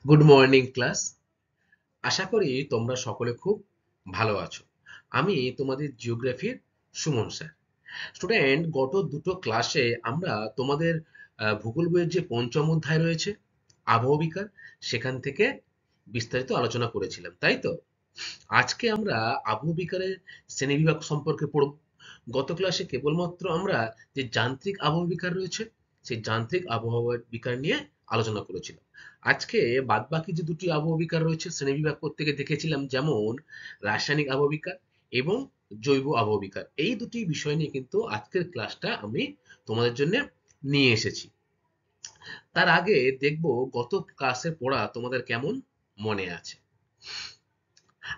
Good morning class. আশা করি তোমরা সকলে খুব ভালো আছো। আমি তোমাদের জিওগ্রাফির সুমন স্যার। স্টুডেন্ট, গত দুটো ক্লাসে আমরা তোমাদের ভূগোল বইয়ের যে পঞ্চম অধ্যায় রয়েছে আবহাওয়া বিজ্ঞান, সেখান থেকে বিস্তারিত আলোচনা করেছিলাম, তাই তো? আজকে আমরা আবহাওয়া বিজ্ঞানের শ্রেণীবিভাগ সম্পর্কে পড়ব। গত ক্লাসে কেবলমাত্র আমরা যে যান্ত্রিক আবহাওয়া বিজ্ঞান রয়েছে সেই যান্ত্রিক আবহাওয়া বিজ্ঞান নিয়ে আলোচনা করেছিলাম। আজকে বাদবাকি যে দুটি আবহাওয়া বিজ্ঞান রয়েছে শ্রেণীবিভাগ করতে গিয়ে দেখেছিলাম, যেমন রাসায়নিক আবহাওয়া বিজ্ঞান এবং জৈব আবহাওয়া বিজ্ঞান। এই দুটি বিষয় নিয়ে কিন্তু আজকের ক্লাসটা আমি তোমাদের জন্য নিয়ে এসেছি। তার আগে দেখব গত ক্লাসে পড়া তোমাদের কেমন মনে আছে।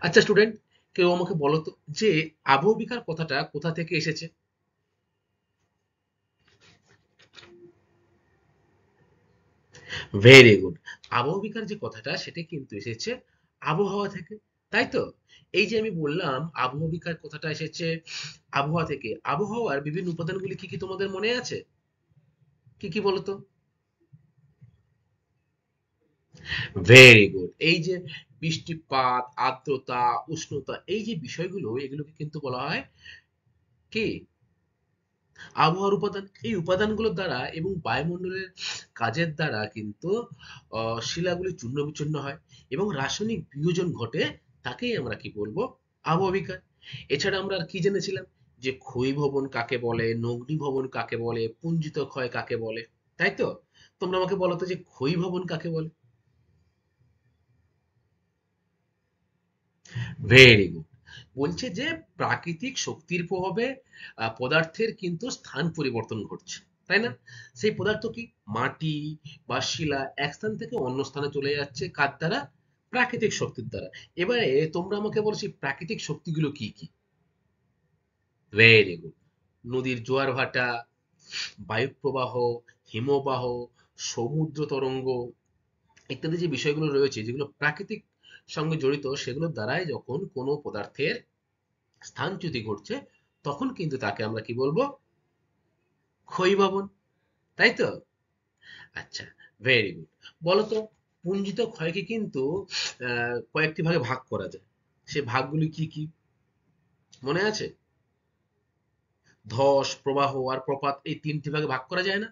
আচ্ছা স্টুডেন্ট, কেউ আমাকে বলো তো যে আবহবিকার কথাটা কোথা থেকে এসেছে? Very good. আবহবিকার যে কথাটা সেটা কিন্তু এসেছে আবহাওয়া থেকে, তাই তো? এই যে আমি বললাম আবহবিকার কথাটা এসেছে আবহাওয়া থেকে, আবহাওয়ার বিভিন্ন উপাদানগুলি কি কি তোমাদের মনে আছে? কি কি বলো তো? Very good. এই যে বৃষ্টিপাত, আর্দ্রতা, উষ্ণতা, এই যে বিষয়গুলো, এগুলোকে কিন্তু বলা হয় কি? আবহাওয়ার উপাদান। এই উপাদানগুলোর দ্বারা এবং বায়ুমণ্ডলের কাজের দ্বারা কিন্তু শিলাগুলি চূর্ণ বিচূর্ণ হয় এবং রাসায়নিক বিয়োজন ঘটে। তাকেই আমরা কি বলবো? আবহাওয়া বিজ্ঞান। এছাড়া আমরা আর কি জেনেছিলাম যে ক্ষয়ীভবন কাকে বলে, নগ্নীভবন কাকে বলে, পুঞ্জিত ক্ষয় কাকে বলে, তাই তো? তোমরা আমাকে বলো তো যে ক্ষয়ীভবন কাকে বলে? Very good. বলছে যে প্রাকৃতিক শক্তির প্রভাবে পদার্থের কিন্তু স্থান পরিবর্তন ঘটছে, তাই না? সেই পদার্থ কি? মাটি বা শিলা এক স্থান থেকে অন্য স্থানে চলে যাচ্ছে কার দ্বারা? প্রাকৃতিক শক্তির দ্বারা। এবারে তোমরা আমাকে বলছি প্রাকৃতিক শক্তিগুলো কি কি? Very good. নদীর জোয়ার ভাটা, বায়ু প্রবাহ, হিমবাহ, সমুদ্র তরঙ্গ ইত্যাদি যে বিষয়গুলো রয়েছে যেগুলো প্রাকৃতিক সঙ্গে জড়িত, সেগুলোর দ্বারাই যখন কোনো পদার্থের স্থানচ্যুতি ঘটছে তখন কিন্তু তাকে আমরা কি বলবো? ক্ষয়ীভবন, তাই তো? আচ্ছা, ভেরি গুড। বলতো পুঞ্জিত ক্ষয়কে কিন্তু কয়েকটি ভাগে ভাগ করা যায়। সে ভাগগুলি কি কি মনে আছে? ধস, প্রবাহ আর প্রপাত, এই তিনটি ভাগে ভাগ করা যায় না?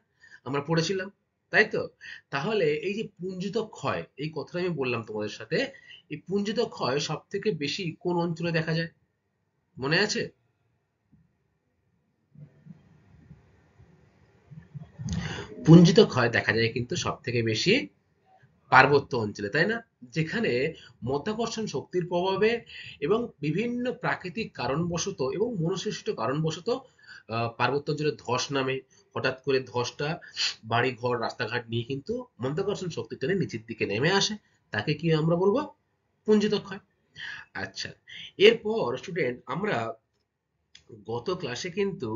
আমরা পড়েছিলাম, তাই তো? তাহলে এই যে পুঞ্জিত ক্ষয়, এই কথাটা আমি বললাম তোমাদের সাথে, এই পুঞ্জিত ক্ষয় সব থেকে বেশি কোন অঞ্চলে দেখা যায় মনে আছে? পুঞ্জিত ক্ষয় দেখা যায় কিন্তু সব থেকে বেশি পার্বত্য অঞ্চলে, তাই না? যেখানে মাধ্যাকর্ষণ শক্তির প্রভাবে এবং বিভিন্ন প্রাকৃতিক কারণবশত এবং মনুষ্যসৃষ্ট কারণবশত পার্বত্য অঞ্চলে ধস নামে। হঠাৎ করে ধসটা বাড়ি ঘর রাস্তাঘাট নিয়ে কিন্তু মাধ্যাকর্ষণ শক্তির টানে নিচের দিকে নেমে আসে। তাকে কি আমরা বলবো? পুঞ্জিত ক্ষয়। আচ্ছা, এরপর স্টুডেন্ট আমরা গত ক্লাসে কিন্তু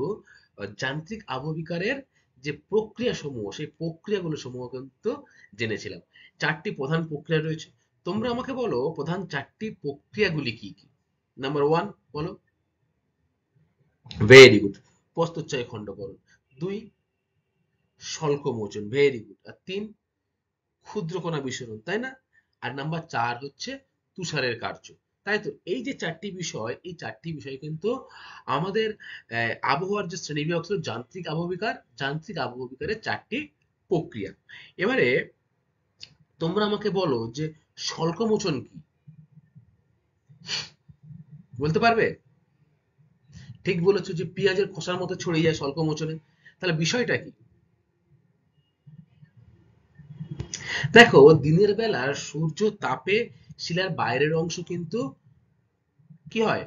যান্ত্রিক আবহবিকারের যে প্রক্রিয়া সমূহ সেই প্রক্রিয়াগুলো সমূহ কিন্তু জেনেছিলাম। চারটি প্রধান প্রক্রিয়া রয়েছে। তোমরা আমাকে বলো প্রধান চারটি প্রক্রিয়াগুলি কি কি? নাম্বার ওয়ান, বলো। ভেরি গুড, প্রস্তরচায়ী খণ্ডকরণ। দুই, স্বল্পমোচন। Very good. আর তিন, ক্ষুদ্রকণা বিস্ফোরণ, তাই না? আর নাম্বার চার হচ্ছে তুষারের কার্য, তাই তো? এই যে চারটি বিষয়, এই চারটি বিষয় কিন্তু আমাদের আবহাওয়ার যে শ্রেণীবিভাগ ছিল যান্ত্রিক আবহবিকার, যান্ত্রিক আবহবিকারের চারটি প্রক্রিয়া। এবারে তোমরা আমাকে বলো যে স্বল্পমোচন কি? বলতে পারবে? ঠিক বলেছো যে পেঁয়াজের খোসার মতো ছড়িয়ে যায় স্বল্পমোচনে। তাহলে বিষয়টা কি? দেখো, দিনের বেলা সূর্য তাপে শিলার বাইরের অংশ কিন্তু কি হয়?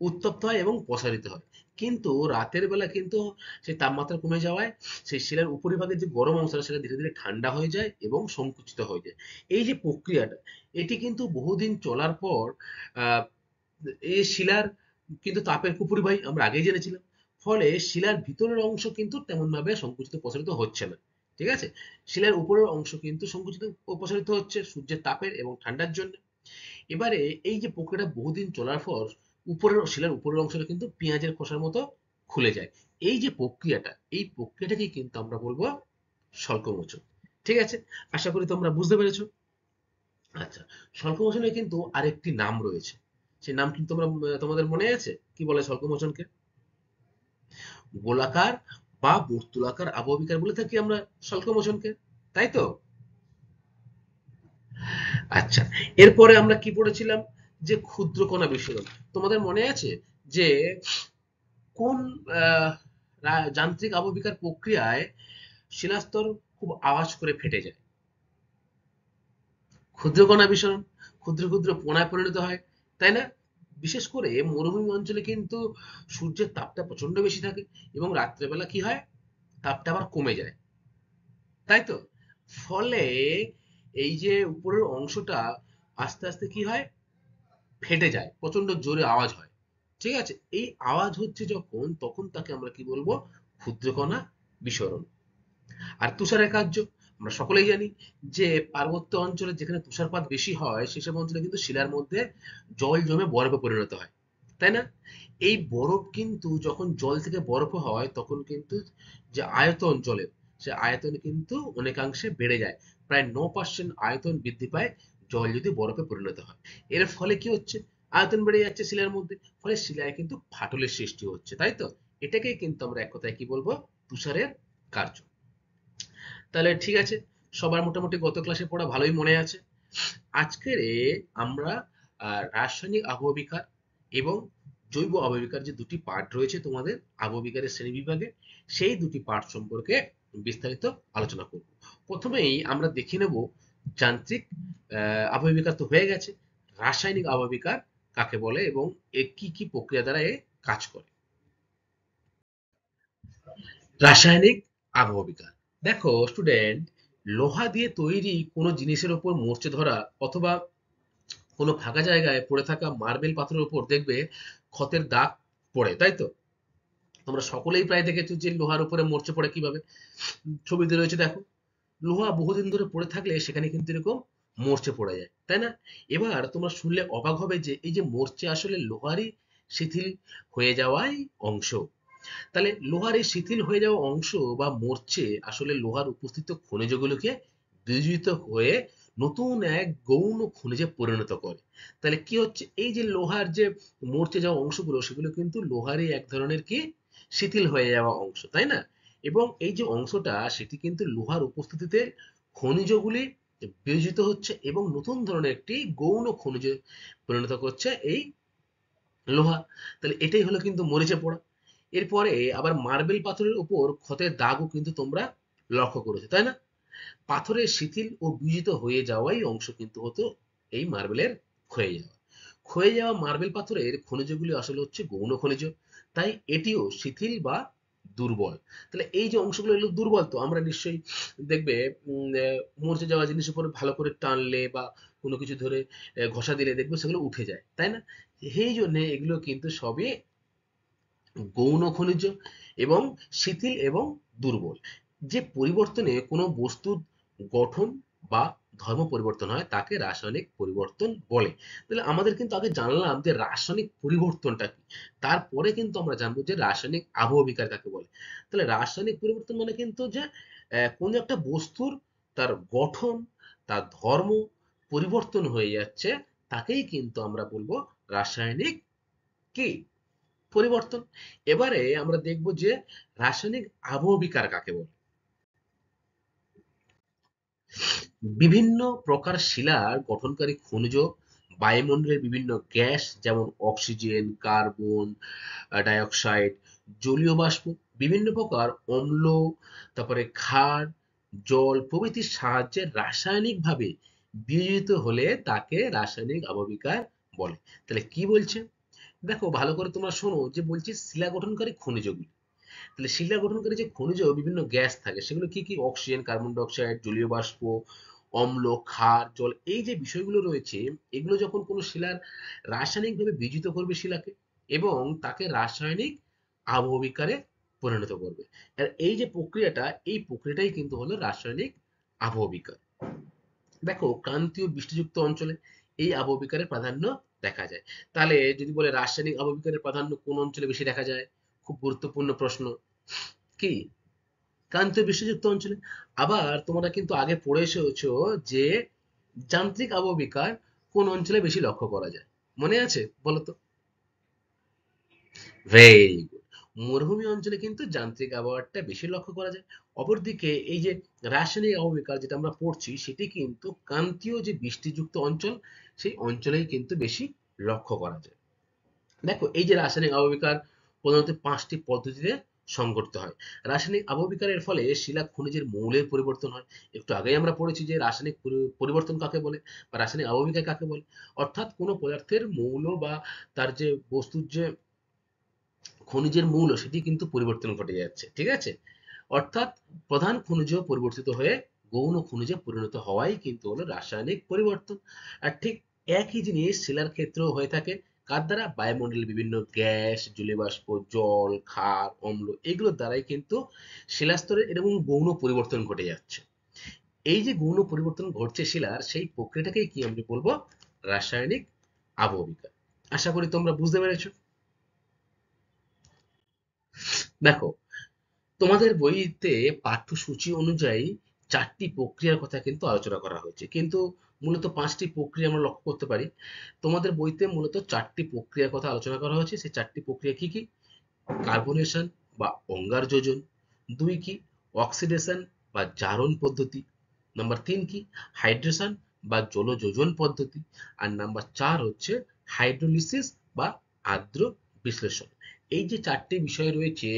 উত্তপ্ত হয় এবং প্রসারিত হয়। কিন্তু রাতের বেলা কিন্তু সেই তাপমাত্রা কমে যাওয়ায় সেই শিলার উপরিভাগের যে গরম অংশটা সেটা ধীরে ধীরে ঠান্ডা হয়ে যায় এবং সংকুচিত হয়ে যায়। এই যে প্রক্রিয়াটা, এটি কিন্তু বহুদিন চলার পর আহ, এই শিলার কিন্তু তাপের উপরিবাহী আমরা আগেই জেনেছিলাম। ফলে শিলার ভিতরের অংশ কিন্তু তেমন ভাবে সংকুচিত প্রসারিত হচ্ছে না। ঠিক আছে? শিলার উপরের অংশ কিন্তু সংকুচিত ও প্রসারিত হচ্ছে সূর্যের তাপের এবং ঠান্ডার জন্য। এবারে এই যে প্রক্রিয়াটা বহুদিন চলার পর উপরের শিলার উপরের অংশটা কিন্তু পেঁয়াজের খোসার মতো খুলে যায়। এই যে প্রক্রিয়াটা, এই প্রক্রিয়াটাকেই কিন্তু আমরা বলবো স্বল্পমোচন। ঠিক আছে? আশা করি তোমরা বুঝতে পেরেছো। আচ্ছা, স্বল্পমোচনের কিন্তু আরেকটি নাম রয়েছে। সেই নাম কিন্তু তোমাদের মনে আছে? কি বলে স্বল্পমোচনকে? গোলাকার বা বর্তুলাকার আবহবিকার বলে থাকি আমরা স্বল্পমোচনকে, তাই তো? আচ্ছা, এরপরে আমরা কি পড়েছিলাম? যে ক্ষুদ্রকণা বিস্ফোরণ। তোমাদের মনে আছে যে কোন যান্ত্রিক আবহবিকার প্রক্রিয়ায় শিলাস্তর খুব আওয়াজ করে ফেটে যায়? ক্ষুদ্রকণা বিস্ফোরণ। ক্ষুদ্র ক্ষুদ্র কণায় পরিণত হয়, তাই না? বিশেষ করে মরুভূমি অঞ্চলে কিন্তু সূর্যের তাপটা প্রচন্ড বেশি থাকে, এবং রাত্রেবেলা কি হয়, তাপটা আবার কমে যায়, তাই তো? ফলে এই যে উপরের অংশটা আস্তে আস্তে কি হয়, ফেটে যায়, প্রচন্ড জোরে আওয়াজ হয়। ঠিক আছে, এই আওয়াজ হচ্ছে যখন, তখন তাকে আমরা কি বলবো? ক্ষুদ্রকণা বিস্ফোরণ। আর তুষারের কার্য আমরা সকলেই জানি যে পার্বত্য অঞ্চলে যেখানে তুষারপাত বেশি হয় সেসব অঞ্চলে কিন্তু শিলার মধ্যে জল জমে বরফে পরিণত হয়, তাই না? এই বরফ কিন্তু যখন জল থেকে বরফ হয় তখন কিন্তু যে আয়তন জলের, সে আয়তন কিন্তু অনেকাংশে বেড়ে যায়। প্রায় 9% আয়তন বৃদ্ধি পায় জল যদি বরফে পরিণত হয়। এর ফলে কি হচ্ছে? আয়তন বেড়ে যাচ্ছে শিলার মধ্যে, ফলে শিলায় কিন্তু ফাটলের সৃষ্টি হচ্ছে, তাই তো? এটাকেই কিন্তু আমরা এক কথায় কি বলবো? তুষারের কার্য। তাহলে ঠিক আছে, সবার মোটামুটি গত ক্লাসে পড়া ভালোই মনে আছে। আজকের আমরা রাসায়নিক আবহবিকার এবং জৈব আবহবিকার যে দুটি পার্ট রয়েছে তোমাদের আবহবিকারের শ্রেণী বিভাগে, সেই দুটি পার্ট সম্পর্কে বিস্তারিত আলোচনা করব। প্রথমেই আমরা দেখে নেব যান্ত্রিক আবহবিকার তো হয়ে গেছে, রাসায়নিক আবহবিকার কাকে বলে এবং এ কি কি প্রক্রিয়া দ্বারা এ কাজ করে। রাসায়নিক আবহবিকার, দেখো স্টুডেন্ট, লোহা দিয়ে তৈরি কোনো জিনিসের উপর মরচে ধরা অথবা কোনো ফাঁকা জায়গায় পড়ে থাকা মার্বেল পাথরের উপর দেখবে ক্ষতের দাগ পড়ে, তাই তো? তোমরা সকলেই প্রায় দেখেছো যে লোহার উপরে মরচে পড়ে কিভাবে। ছবিতে রয়েছে দেখো, লোহা বহুদিন ধরে পড়ে থাকলে সেখানে কিন্তু এরকম মরচে পড়ে যায়, তাই না? এবার তোমরা শুনলে অবাক হবে যে এই যে মরচে আসলে লোহারই শিথিল হয়ে যাওয়াই অংশ। তাহলে লোহার এই শিথিল হয়ে যাওয়া অংশ বা মরচে আসলে লোহার উপস্থিত খনিজগুলোকে বিয়োজিত হয়ে নতুন এক গৌণ খনিজে পরিণত করে। তাহলে কি হচ্ছে, এই যে লোহার যে মরচে যাওয়া অংশগুলো, সেগুলো কিন্তু লোহারই এক ধরনের কি শিথিল হয়ে যাওয়া অংশ, তাই না? এবং এই যে অংশটা, সেটি কিন্তু লোহার উপস্থিতিতে খনিজগুলি বিয়োজিত হচ্ছে এবং নতুন ধরনের একটি গৌণ খনিজে পরিণত করছে এই লোহা। তাহলে এটাই হলো কিন্তু মরিচে পড়া। এরপরে আবার মার্বেল পাথরের উপর ক্ষতের দাগও কিন্তু তোমরা লক্ষ্য করেছো, তাই না? পাথরের শিথিল ও বিজিত হয়ে যাওয়াই অংশ কিন্তু হতো এই মার্বেলের ক্ষয়ে যাওয়া। ক্ষয়ে যাওয়া মার্বেল পাথরের খনিজগুলি আসলে হচ্ছে গৌণ খনিজ, তাই এটিও শিথিল বা দুর্বল। তাহলে এই যে অংশগুলো, এগুলো দুর্বল, তো আমরা নিশ্চয়ই দেখবে মরচে যাওয়া জিনিসের উপরে ভালো করে টানলে বা কোনো কিছু ধরে ঘষা দিলে দেখবে সেগুলো উঠে যায়, তাই না? সেই জন্য এগুলো কিন্তু সবই গৌণ খনিজ এবং শিথিল এবং দুর্বল। যে পরিবর্তনে কোনো বস্তুর গঠন বা ধর্ম পরিবর্তন হয় তাকে রাসায়নিক পরিবর্তন বলে। তাহলে আমাদের কিন্তু আগে জানলাম যে রাসায়নিক পরিবর্তনটা কি, তারপরে কিন্তু আমরা জানবো যে রাসায়নিক আবহবিকার কাকে বলে। তাহলে রাসায়নিক পরিবর্তন মানে কিন্তু যে কোনো একটা বস্তুর তার গঠন, তার ধর্ম পরিবর্তন হয়ে যাচ্ছে, তাকেই কিন্তু আমরা বলবো রাসায়নিক কি পরিবর্তন। এবারে আমরা দেখব যে রাসায়নিক আবহবিকার কাকে বলে। বিভিন্ন প্রকার শিলার গঠনকারী খনিজ, বায়ুমণ্ডলের বিভিন্ন গ্যাস যেমন অক্সিজেন, কার্বন ডাইঅক্সাইড, জলীয় বাষ্প, বিভিন্ন প্রকার অম্ল, তারপরে ক্ষার, জল প্রভৃতির সাহায্যে রাসায়নিকভাবে বিয়োজিত হলে তাকে রাসায়নিক আবহবিকার বলে। তাহলে কি বলছে, দেখো ভালো করে তোমরা শোনো, যে বলছে শিলা গঠনকারী খনিজগুলি। তাহলে শিলা গঠনকারী যে খনিজ বিভিন্ন গ্যাস থাকে, সেগুলো কি কি? অক্সিজেন, কার্বন ডাই অক্সাইড, জলীয় বাষ্প, অম্ল, ক্ষার, জল, এই যে বিষয়গুলো রয়েছে, এগুলো যখন কোনো শিলার রাসায়নিকভাবে বিজিত করবে শিলাকে এবং তাকে রাসায়নিক আবহবিকারে পরিণত করবে। আর এই যে প্রক্রিয়াটা, এই প্রক্রিয়াটাই কিন্তু হলো রাসায়নিক আবহবিকার। দেখো ক্রান্তীয় বৃষ্টিযুক্ত অঞ্চলে এই আবহবিকারের প্রাধান্য দেখা যায়। তাহলে যদি বলে রাসায়নিক আবহবিকারের প্রাধান্য কোন অঞ্চলে বেশি দেখা যায়, খুব গুরুত্বপূর্ণ প্রশ্ন। কি? ক্রান্তীয় বৃষ্টিযুক্ত অঞ্চলে। আবার তোমরা কিন্তু আগে পড়ে এসেছো যে যান্ত্রিক আবহবিকার কোন অঞ্চলে বেশি লক্ষ্য করা যায়? মনে আছে, বলো তো? Very good. মরুভূমি অঞ্চলে কিন্তু যান্ত্রিক আবহাওয়াটা বেশি লক্ষ্য করা যায়। অপরদিকে এই যে রাসায়নিক আবহবিকার যেটা আমরা পড়ছি, সেটি কিন্তু ক্রান্তীয় যে বৃষ্টিযুক্ত অঞ্চল, সেই অঞ্চলেই কিন্তু বেশি লক্ষ্য করা যায়। দেখো, এই যে রাসায়নিক আবহবিকার প্রধানত 5টি পদ্ধতিতে সংঘটিত হয়। রাসায়নিক আবহবিকারের ফলে শিলা খনিজের মৌলের পরিবর্তন হয়। একটু আগেই আমরা পড়েছি যে রাসায়নিক পরিবর্তন কাকে বলে বা রাসায়নিক আবহবিকার কাকে বলে। অর্থাৎ কোনো পদার্থের মৌল বা তার যে বস্তুর যে খনিজের মৌল, সেটি কিন্তু পরিবর্তন ঘটে যাচ্ছে, ঠিক আছে? অর্থাৎ প্রধান খনিজ পরিবর্তিত হয়ে গৌণ খনিজে পরিণত হওয়াই কিন্তু হলো রাসায়নিক পরিবর্তন। আর ঠিক একই জিনিস শিলার ক্ষেত্রেও হয়ে থাকে। কার দ্বারা? বায়ুমণ্ডলের বিভিন্ন গ্যাস, জলীয়বাষ্প, জল, ক্ষার, অম্ল, এগুলোর দ্বারাই কিন্তু শিলাস্তরের এরকম গৌণ পরিবর্তন ঘটে যাচ্ছে। এই যে গৌণ পরিবর্তন ঘটছে শিলার, সেই প্রক্রিয়াটাকেই কি আমরা বলবো? রাসায়নিক আবহবিকার। আশা করি তোমরা বুঝতে পেরেছো। দেখো, তোমাদের বইতে পাঠ্যসূচি অনুযায়ী 4টি প্রক্রিয়ার কথা কিন্তু আলোচনা করা হয়েছে, কিন্তু মূলত 5টি প্রক্রিয়া আমরা লক্ষ্য করতে পারি। তোমাদের বইতে মূলত 4টি প্রক্রিয়ার কথা আলোচনা করা হয়েছে। সেই 4টি প্রক্রিয়া কি কি? কার্বনেশন বা অঙ্গার যোজন, 2 কি? অক্সিডেশন বা জারণ পদ্ধতি, নাম্বার 3 কি? হাইড্রেশন বা জলযোজন পদ্ধতি, আর নাম্বার 4 হচ্ছে হাইড্রোলিসিস বা আর্দ্র বিশ্লেষণ। এই যে 4টি বিষয় রয়েছে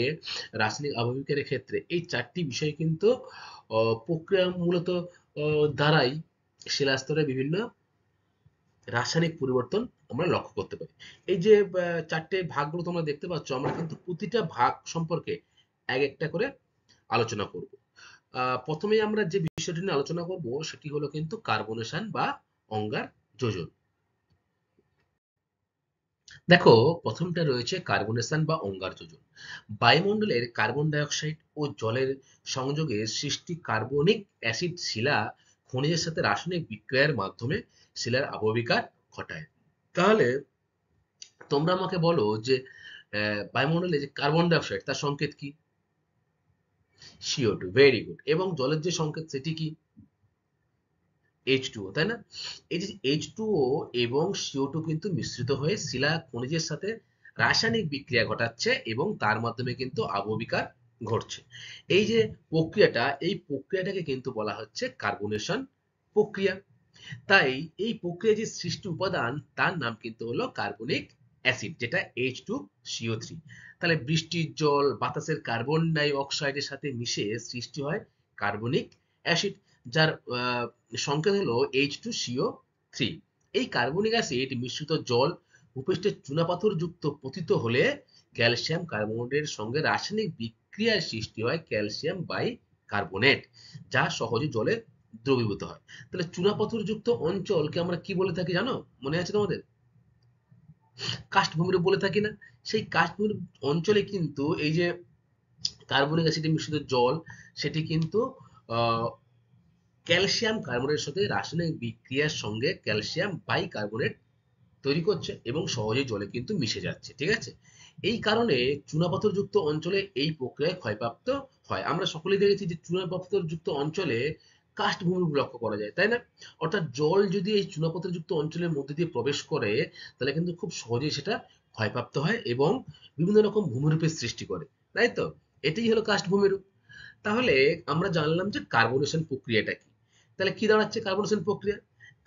রাসায়নিক আবহবিকারের ক্ষেত্রে, এই 4টি বিষয় কিন্তু প্রক্রিয়া মূলত দ্বারাই শিলাস্তরে বিভিন্ন রাসায়নিক পরিবর্তন আমরা লক্ষ্য করতে পারি। এই যে 4টে ভাগগুলো তোমরা দেখতে পাচ্ছ, আমরা কিন্তু প্রতিটা ভাগ সম্পর্কে এক একটা করে আলোচনা করব। প্রথমেই আমরা যে বিষয়টি নিয়ে আলোচনা করব, সেটি হলো কিন্তু কার্বনেশন বা অঙ্গার যোজন। দেখো, প্রথমটা রয়েছে কার্বনেশন বা অঙ্গার যোজন। বায়ুমণ্ডলের কার্বন ডাই অক্সাইড ও জলের সংযোগে সৃষ্টি কার্বনিক অ্যাসিড শিলা খনিজের সাথে রাসায়নিক বিক্রিয়ার মাধ্যমে শিলার আবহবিকার ঘটায়। তাহলে তোমরা আমাকে বলো যে বায়ুমণ্ডলে যে কার্বন ডাই অক্সাইড, তার সংকেত কি? CO2। Very good. এবং জলের যে সংকেত, সেটি কি? H2O, তাই না? এই যে H2O এবং CO2 কিন্তু মিশ্রিত হয়ে শিলা খনিজের সাথে রাসায়নিক বিক্রিয়া ঘটাচ্ছে এবং তার মাধ্যমে কিন্তু আবহবিকার ঘটছে। এই যে প্রক্রিয়াটা, এই প্রক্রিয়াটাকে কিন্তু বলা হচ্ছে কার্বনেশন প্রক্রিয়া। তাই এই প্রক্রিয়ায় যে সৃষ্টি উপাদান, তার নাম কিন্তু হলো কার্বনিক অ্যাসিড, যেটা H2CO3। তাহলে বৃষ্টির জল বাতাসের কার্বন ডাই অক্সাইডের সাথে মিশে সৃষ্টি হয় কার্বনিক অ্যাসিড, যার সংকেত হলো H2CO3। এই কার্বনিক অ্যাসিড মিশ্রিত জল ভূপৃষ্ঠে চুনাপাথর যুক্ত পতিত হলে ক্যালসিয়াম কার্বনেটের সঙ্গে রাসায়নিক বিক্রিয়ার সৃষ্টি হয় ক্যালসিয়াম বাই কার্বনেট, যা সহজে জলে দ্রবীভূত হয়। তাহলে চুনাপাথরযুক্ত অঞ্চলকে আমরা কি বলে থাকি জানো? মনে আছে তোমাদের? কাষ্ঠভূমিরূপ বলে থাকি না? সেই কাষ্ঠভূমির অঞ্চলে কিন্তু এই যে কার্বনিক অ্যাসিডে মিশ্রিত জল, সেটি কিন্তু আহ, ক্যালসিয়াম কার্বনের সাথে রাসায়নিক বিক্রিয়ার সঙ্গে ক্যালসিয়াম বাই কার্বনেট তৈরি করছে এবং সহজে জলে কিন্তু মিশে যাচ্ছে, ঠিক আছে? এই কারণে চুনাপাথরযুক্ত অঞ্চলে এই প্রক্রিয়ায় ক্ষয়প্রাপ্ত হয়। আমরা সকলেই দেখেছি যে চুনাপাথরযুক্ত অঞ্চলে কাষ্ঠভূমি লক্ষ্য করা যায়, তাই না? অর্থাৎ জল যদি এই চুনাপাথরযুক্ত অঞ্চলের মধ্যে দিয়ে প্রবেশ করে, তাহলে কিন্তু খুব সহজেই সেটা ক্ষয়প্রাপ্ত হয় এবং বিভিন্ন রকম ভূমিরূপের সৃষ্টি করে, তাই তো? এটাই হলো কাষ্ঠভূমিরূপ। তাহলে আমরা জানলাম যে কার্বনেশন প্রক্রিয়াটা কি। তাহলে কি দাঁড়াচ্ছে কার্বনেশন প্রক্রিয়া?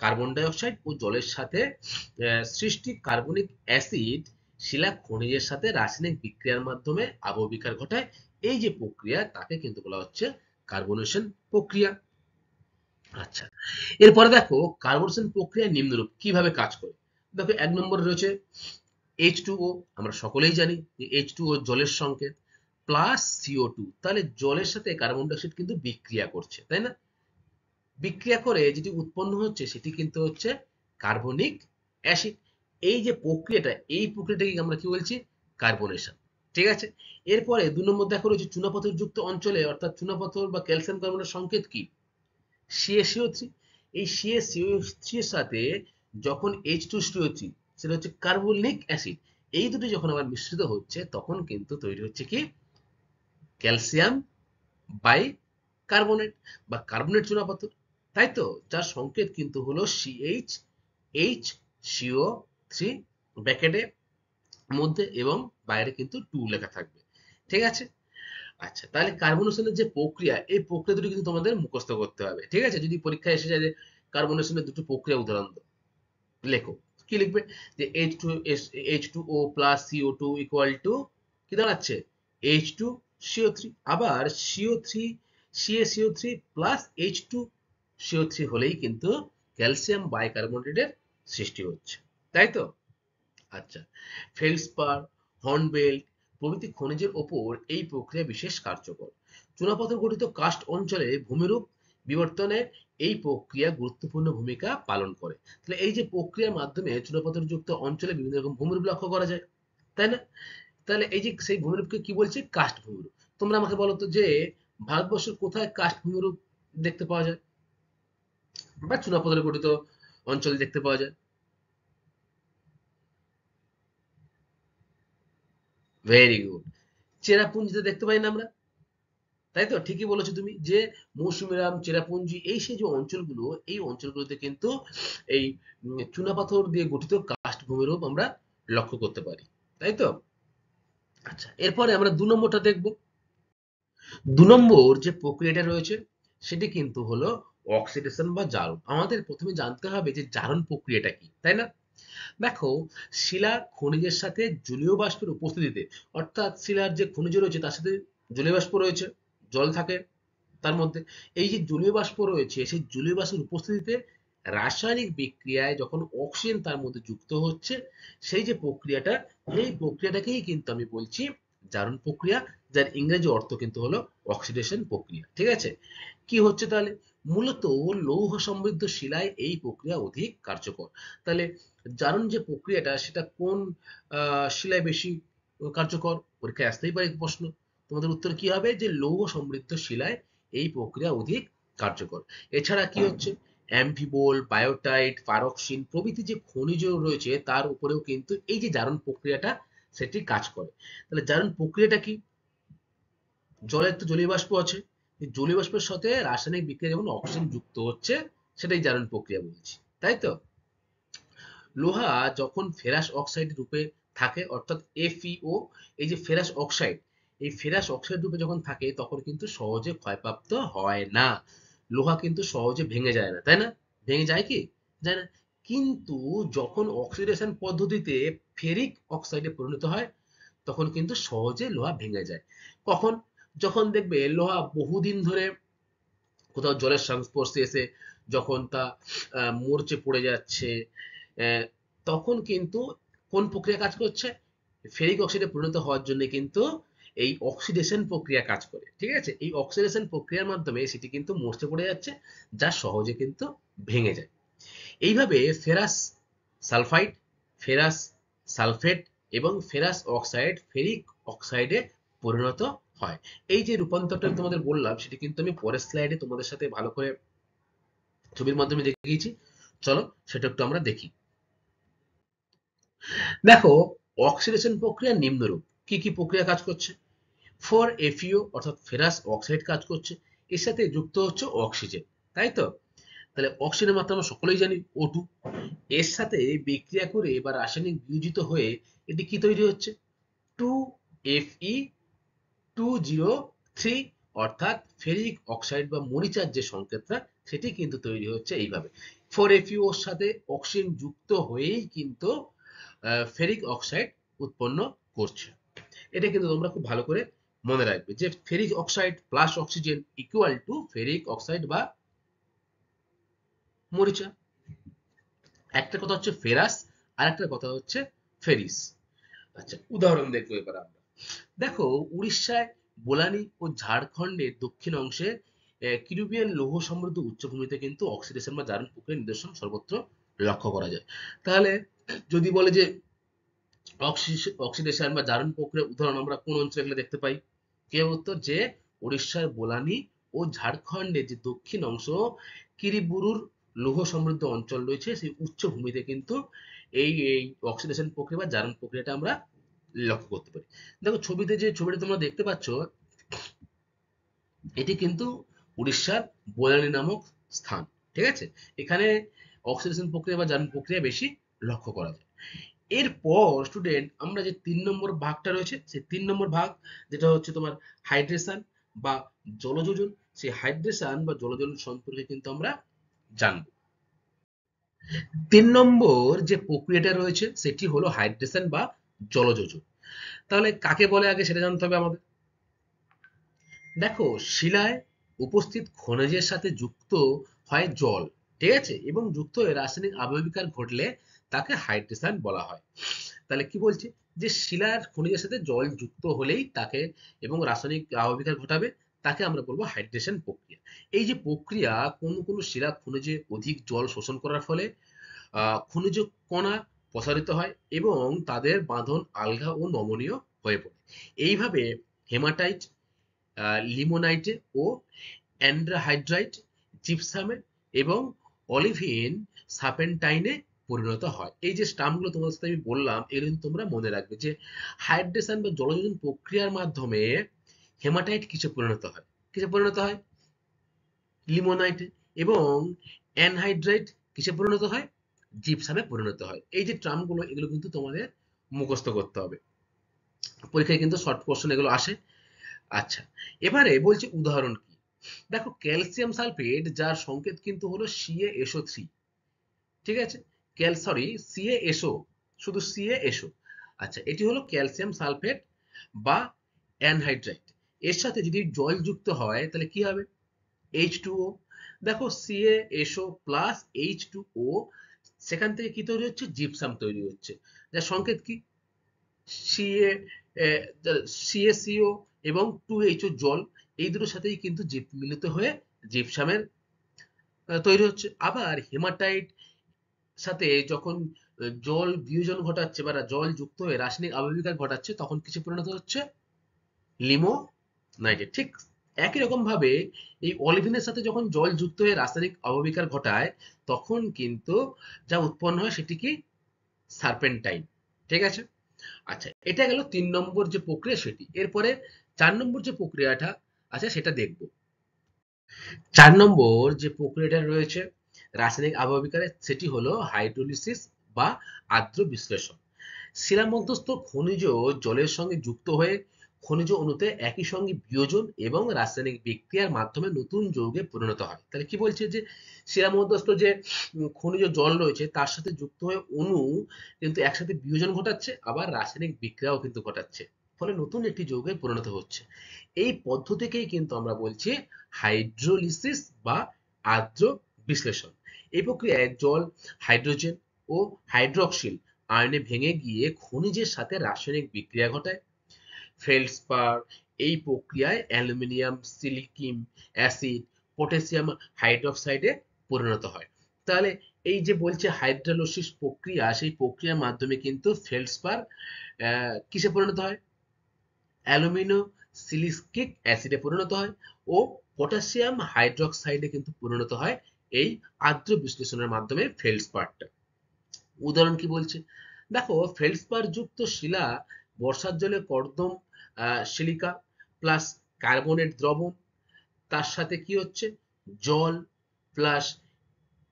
কার্বন ডাই অক্সাইড ও জলের সাথে সৃষ্টি কার্বনিক অ্যাসিড শিলা খনিজের সাথে রাসায়নিক বিক্রিয়ার মাধ্যমে আবহবিকার ঘটায়। এই যে প্রক্রিয়া, তাকে কিন্তু বলা হচ্ছে কার্বনেশন প্রক্রিয়া। আচ্ছা, এরপরে দেখো কার্বনেশন প্রক্রিয়া নিম্নরূপ কিভাবে কাজ করে। দেখো, 1 নম্বরে রয়েছে H2O। আমরা সকলেই জানি যে H2O জলের সংকেত, প্লাস CO2। তাহলে জলের সাথে কার্বন ডাই অক্সাইড কিন্তু বিক্রিয়া করছে, তাই না? বিক্রিয়া করে যেটি উৎপন্ন হচ্ছে, সেটি কিন্তু হচ্ছে কার্বনিক অ্যাসিড। এই যে প্রক্রিয়াটা, এই প্রক্রিয়াটাকে আমরা কি বলছি? কার্বনেশন। ঠিক আছে? এরপরে 2 নম্বর দেখো রয়েছে চুনাপাথর যুক্ত অঞ্চলে, অর্থাৎ চুনাপাথর বা ক্যালসিয়াম কার্বনের সংকেত কি? CaCO3। এই CaCO3 এর সাথে যখন H2CO3, সেটা হচ্ছে কার্বনিক অ্যাসিড, এই দুটি যখন আবার মিশ্রিত হচ্ছে, তখন কিন্তু তৈরি হচ্ছে কি? ক্যালসিয়াম বাই কার্বনেট বা কার্বনেট চুনাপাথর। তাই তো, যার সংকেত কিন্তু হলো সিএইচ এইচ সিও থ্রি ব্র্যাকেটে মধ্যে, এবং বাইরে কিন্তু টু লেখা থাকবে। ঠিক আছে। আচ্ছা, তাহলে কার্বনেশনের যে প্রক্রিয়া, এই প্রক্রিয়া দুটো কিন্তু তোমাদের মুখস্থ করতে হবে। ঠিক আছে, যদি পরীক্ষায় এসে যায় যে কার্বনেশনের দুটো প্রক্রিয়া উদাহরণ দাও, লেখো। কি লিখবে? যে H2O plus CO2 equal to কি দাঁড়াচ্ছে? H2CO3। আবার CO3 CaCO3 প্লাস H2CO3 হলেই কিন্তু ক্যালসিয়াম বাইকার্বনেটের সৃষ্টি হচ্ছে। তাই তো? আচ্ছা, ফেলসপার, হর্নবেল প্রভৃতি খনিজের ওপর এই প্রক্রিয়া বিশেষ কার্যকর। চুনাপাথর গঠিত কাস্ট অঞ্চলে ভূমিরূপ বিবর্তনে এই প্রক্রিয়া গুরুত্বপূর্ণ ভূমিকা পালন করে। তাহলে এই যে প্রক্রিয়ার মাধ্যমে চুনাপাথর যুক্ত অঞ্চলে বিভিন্ন রকম ভূমিরূপ লক্ষ্য করা যায়, তাই না? তাহলে এই যে সেই ভূমিরূপকে কি বলছে? কাস্ট ভূমিরূপ। তোমরা আমাকে বলো তো যে ভারতবর্ষের কোথায় কাস্ট ভূমিরূপ দেখতে পাওয়া যায়, বা চুনাপাথরে গঠিত অঞ্চলে দেখতে পাওয়া যায়? Very good. চেরাপুঞ্জিতে দেখতে পাই না আমরা? তাই তো, ঠিকই বলেছো তুমি যে মৌসুমীরাম, চেরাপুঞ্জি, এই সেই যে অঞ্চলগুলো, এই অঞ্চলগুলোতে কিন্তু এই চুনাপাথর দিয়ে গঠিত কাস্ট ভূমিরূপ আমরা লক্ষ্য করতে পারি। তাই তো? আচ্ছা, এরপরে আমরা 2 নম্বরটা দেখব। 2 নম্বর যে প্রক্রিয়াটা রয়েছে সেটি কিন্তু হলো অক্সিডেশন বা জারণ। আমাদের প্রথমে জানতে হবে যে জারণ প্রক্রিয়াটা কি, তাই না? দেখো, শিলা খনিজের সাথে জলীয় বাষ্পের উপস্থিতিতে, অর্থাৎ শিলার যে খনিজ রয়েছে তার সাথে জলীয় বাষ্প রয়েছে, জল থাকে তার মধ্যে। এই যে জলীয় বাষ্প রয়েছে, সেই জলীয় বাষ্পের উপস্থিতিতে রাসায়নিক বিক্রিয়ায় যখন অক্সিজেন তার মধ্যে যুক্ত হচ্ছে, সেই যে প্রক্রিয়াটা, এই প্রক্রিয়াটাকেই কিন্তু আমি বলছি জারণ প্রক্রিয়া, যার ইংরেজি অর্থ কিন্তু হলো অক্সিডেশন প্রক্রিয়া। ঠিক আছে। কি হচ্ছে তাহলে? মূলত লৌহ সমৃদ্ধ শিলায় এই প্রক্রিয়া অধিক কার্যকর। তাহলে জারণ যে প্রক্রিয়াটা, সেটা কোন শিলায় বেশি কার্যকর? পরীক্ষায় আসতেই পারে প্রশ্ন। তোমাদের উত্তর কি হবে? যে লৌহ সমৃদ্ধ শিলায় এই প্রক্রিয়া অধিক কার্যকর। এছাড়া কি হচ্ছে? অ্যাম্ফিবোল, বায়োটাইট, পারক্সিন প্রভৃতি যে খনিজ রয়েছে তার উপরেও কিন্তু এই যে জারণ প্রক্রিয়াটা সেটি কাজ করে। তাহলে জারণ প্রক্রিয়াটা কি? জলের তো জলীয় বাষ্প আছে, এই জলীয় বাষ্পের সাথে রাসায়নিক বিক্রিয়া যখন অক্সিজেন যুক্ত হচ্ছে, সেটাই জারণ প্রক্রিয়া বলছি। তাই তো? লোহা যখন ফেরাস অক্সাইড রূপে থাকে, অর্থাৎ FeO, এই যে ফেরাস অক্সাইড, এই ফেরাস অক্সাইড রূপে যখন থাকে তখন কিন্তু সহজে ক্ষয়প্রাপ্ত হয় না। লোহা কিন্তু সহজে ভেঙে যায় না, তাই না? ভেঙে যায় কি? যায় না। কিন্তু যখন অক্সিডেশন পদ্ধতিতে ফেরিক অক্সাইডে পরিণত হয়, তখন কিন্তু সহজে লোহা ভেঙে যায়। কখন? যখন দেখবে লোহা বহুদিন ধরে কোথাও জলের সংস্পর্শে এসে যখন তা মরচে পড়ে যাচ্ছে, আহ, তখন কিন্তু কোন প্রক্রিয়া কাজ করছে? ফেরিক অক্সাইডে পরিণত হওয়ার জন্য কিন্তু এই অক্সিডেশন প্রক্রিয়া কাজ করে। ঠিক আছে, এই অক্সিডেশন প্রক্রিয়ার মাধ্যমে সেটি কিন্তু মরচে পড়ে যাচ্ছে, যা সহজে কিন্তু ভেঙে যায়। এইভাবে ফেরাস সালফাইড, ফেরাস সালফেট এবং ফেরাস অক্সাইড ফেরিক অক্সাইডে পরিণত হয়। এই যে রূপান্তরটা আমি তোমাদের বললাম, সেটি কিন্তু আমি পরের স্লাইডে তোমাদের সাথে ভালো করে ছবির মাধ্যমে দেখিয়েছি। চলো সেটা একটু আমরা দেখি। দেখো, অক্সিডেশন প্রক্রিয়া নিম্নরূপ। কি কি প্রক্রিয়া কাজ করছে? ফর এফিও অর্থাৎ ফেরাস অক্সাইড কাজ করছে, এর সাথে যুক্ত হচ্ছে অক্সিজেন। তাই তো? তাহলে অক্সিজেনের মাত্রা আমরা সকলেই জানি O2। এর সাথে বিক্রিয়া করে বা রাসায়নিক বিয়োজিত হয়ে এটি কি তৈরি হচ্ছে? 2Fe2O3, অর্থাৎ ফেরিক অক্সাইড বা মরিচার যে সংকেতটা, সেটি কিন্তু তৈরি হচ্ছে এইভাবে। 4FeO এর সাথে অক্সিজেন যুক্ত হয়েই কিন্তু ফেরিক অক্সাইড উৎপন্ন করছে। এটা কিন্তু তোমরা খুব ভালো করে মনে রাখবে যে ferric oxide plus oxygen equal to ferric oxide বা মরিচা। একটা কথা হচ্ছে ফেরাস, আর একটা কথা হচ্ছে ফেরিস। আচ্ছা, উদাহরণ দেখবো এবার আমরা। দেখো, উড়িষ্যায় বোলানি ও ঝাড়খণ্ডের দক্ষিণ অংশে কিউবিয়ান লৌহ সমৃদ্ধ উচ্চভূমিতে কিন্তু অক্সিডেশন বা জারণ প্রক্রিয়ার নিদর্শন সর্বত্র লক্ষ্য করা যায়। তাহলে যদি বলে যে অক্সিডেশন বা জারণ প্রক্রিয়ার উদাহরণ আমরা কোন অঞ্চলে এগুলো দেখতে পাই, কে উত্তর যে উড়িষ্যার বোলানি ও ঝাড়খণ্ডের যে দক্ষিণ অংশ কিরিবুরুর লৌহ সমৃদ্ধ অঞ্চল রয়েছে, সেই উচ্চভূমিতে কিন্তু এই অক্সিডেশন প্রক্রিয়া বা জারণ প্রক্রিয়াটা আমরা লক্ষ্য করতে পারি। দেখো, ছবিতে যে ছবিটা তোমরা দেখতে পাচ্ছ, এটি কিন্তু উড়িষ্যার বোলানি নামক স্থান। ঠিক আছে, এখানে অক্সিডেশন প্রক্রিয়া বা জারণ প্রক্রিয়া বেশি লক্ষ্য করা যায়। এরপর স্টুডেন্ট আমরা যে 3 নম্বর ভাগটা রয়েছে, সেই 3 নম্বর ভাগ যেটা হচ্ছে তোমার হাইড্রেশন বা জলযোজন, সেই হাইড্রেশন বা জলযোজন সম্পর্কে কিন্তু আমরা জানবো। 3 নম্বর যে প্রক্রিয়াটা রয়েছে সেটি হলো হাইড্রেশন বা জলযোজন। তাহলে কাকে বলে আগে সেটা জানতে হবে আমাদের। দেখো, শিলায় উপস্থিত খনিজের সাথে যুক্ত হয় জল, ঠিক আছে, এবং যুক্ত হয়ে রাসায়নিক আবহবিকার ঘটলে তাকে হাইড্রেশন বলা হয়। তাহলে কি বলছে, যে শিলার খনিজের সাথে জল যুক্ত হলেই তাকে এবং রাসায়নিক আবহবিকার ঘটাবে, তাকে আমরা বলবো হাইড্রেশন প্রক্রিয়া। এই যে প্রক্রিয়া, কোন কোন শিলা খনিজে অধিক জল শোষণ করার ফলে খনিজ কণা প্রসারিত হয় এবং তাদের বাঁধন আলগা ও নমনীয় হয়ে পড়ে। এইভাবে হেমাটাইট, লিমোনাইটে ও অ্যানহাইড্রাইট জিপসামে এবং অলিভিন সার্পেন্টাইনে পরিণত হয়। এই যে স্টাম্পগুলো তোমাদের সাথে আমি বললাম, এগুলো কিন্তু তোমরা মনে রাখবে যে হাইড্রেশন বা জলযোজন প্রক্রিয়ার মাধ্যমে হেমাটাইট কিসে পরিণত হয়, কিসে পরিণত হয়, লিমোনাইটে, এবং অ্যানহাইড্রাইট কিসে পরিণত হয়, জিপসামে পরিণত হয়। এই যে টার্মগুলো, এগুলো কিন্তু তোমাদের মুখস্থ করতে হবে, পরীক্ষায় কিন্তু শর্ট কোশ্চেন এগুলো আসে। আচ্ছা, এবারে বলছি উদাহরণ কি। দেখো, ক্যালসিয়াম সালফেট যার সংকেত কিন্তু হলো CaSO3, ঠিক আছে, CaSO, শুধু CaSO। আচ্ছা, এটি হলো ক্যালসিয়াম সালফেট বা অ্যানহাইড্রাইট। এর সাথে যদি জল যুক্ত হয় তাহলে কি হবে, H2O। দেখো, CaSO প্লাস H2O, সেখান থেকে কি তৈরি হচ্ছে, জিপসাম তৈরি হচ্ছে, যার সংকেত কি, সিএ, CaCO এবং 2HO জল, এই দুটোর সাথেই কিন্তু মিলিত হয়ে জিপসামের তৈরি হচ্ছে। আবার হেমাটাইট সাথে যখন জল বিয়োজন ঘটাচ্ছে বা জল যুক্ত হয়ে রাসায়নিক আবহবিকার ঘটাচ্ছে, তখন কিছু পরিণত হচ্ছে লিমোনাইটে। ঠিক একই রকম ভাবে এই অলিভিনের সাথে যখন জল যুক্ত হয়ে রাসায়নিক আবহবিকার ঘটায়, তখন কিন্তু যা উৎপন্ন হয় সেটি কি, সার্পেন্টাইন। ঠিক আছে। আচ্ছা, এটা গেল 3 নম্বর যে প্রক্রিয়া সেটি। এরপরে 4 নম্বর যে প্রক্রিয়াটা আছে সেটা দেখব। 4 নম্বর যে প্রক্রিয়াটা রয়েছে রাসায়নিক আবহবিকারে, সেটি হলো হাইড্রোলিসিস বা আর্দ্র বিশ্লেষণ। শিলামধ্যস্থ খনিজ জলের সঙ্গে যুক্ত হয়ে খনিজ অণুতে একই সঙ্গে বিয়োজন এবং রাসায়নিক বিক্রিয়ার মাধ্যমে নতুন যৌগে পরিণত হয়। তাহলে কি বলছে, যে শিলামধ্যস্থ যে খনিজ জল রয়েছে তার সাথে যুক্ত হয়ে অণু কিন্তু একসাথে বিয়োজন ঘটাচ্ছে, আবার রাসায়নিক বিক্রিয়াও কিন্তু ঘটাচ্ছে, ফলে নতুন একটি যৌগে পরিণত হচ্ছে। এই পদ্ধতিকেই কিন্তু আমরা বলছি হাইড্রোলিসিস বা আর্দ্র বিশ্লেষণ। এই প্রক্রিয়ায় জল হাইড্রোজেন ও হাইড্রক্সিল আয়নে ভেঙে গিয়ে খনিজের সাথে রাসায়নিক বিক্রিয়া ঘটায়। ফেল্ডস্পার এই প্রক্রিয়ায় অ্যালুমিনিয়াম সিলিকিম অ্যাসিড পটাশিয়াম হাইড্রক্সাইডে পরিণত হয়। তাহলে এই যে বলছে হাইড্রোলিসিস প্রক্রিয়া, সেই প্রক্রিয়ার মাধ্যমে কিন্তু ফেল্ডস্পার কিসে পরিণত হয়, অ্যালুমিনো সিলিকিক অ্যাসিডে পরিণত হয় ও পটাশিয়াম হাইড্রক্সাইডে কিন্তু পরিণত হয় এই আর্দ্র বিশ্লেষণের মাধ্যমে ফেল্ডস্পারটা। উদাহরণ কি বলছে, দেখো, ফেল্ডস্পার যুক্ত শিলা বর্ষার জলে কর্দম সিলিকা প্লাস কার্বনেট দ্রবণ, তার সাথে কি হচ্ছে, জল plus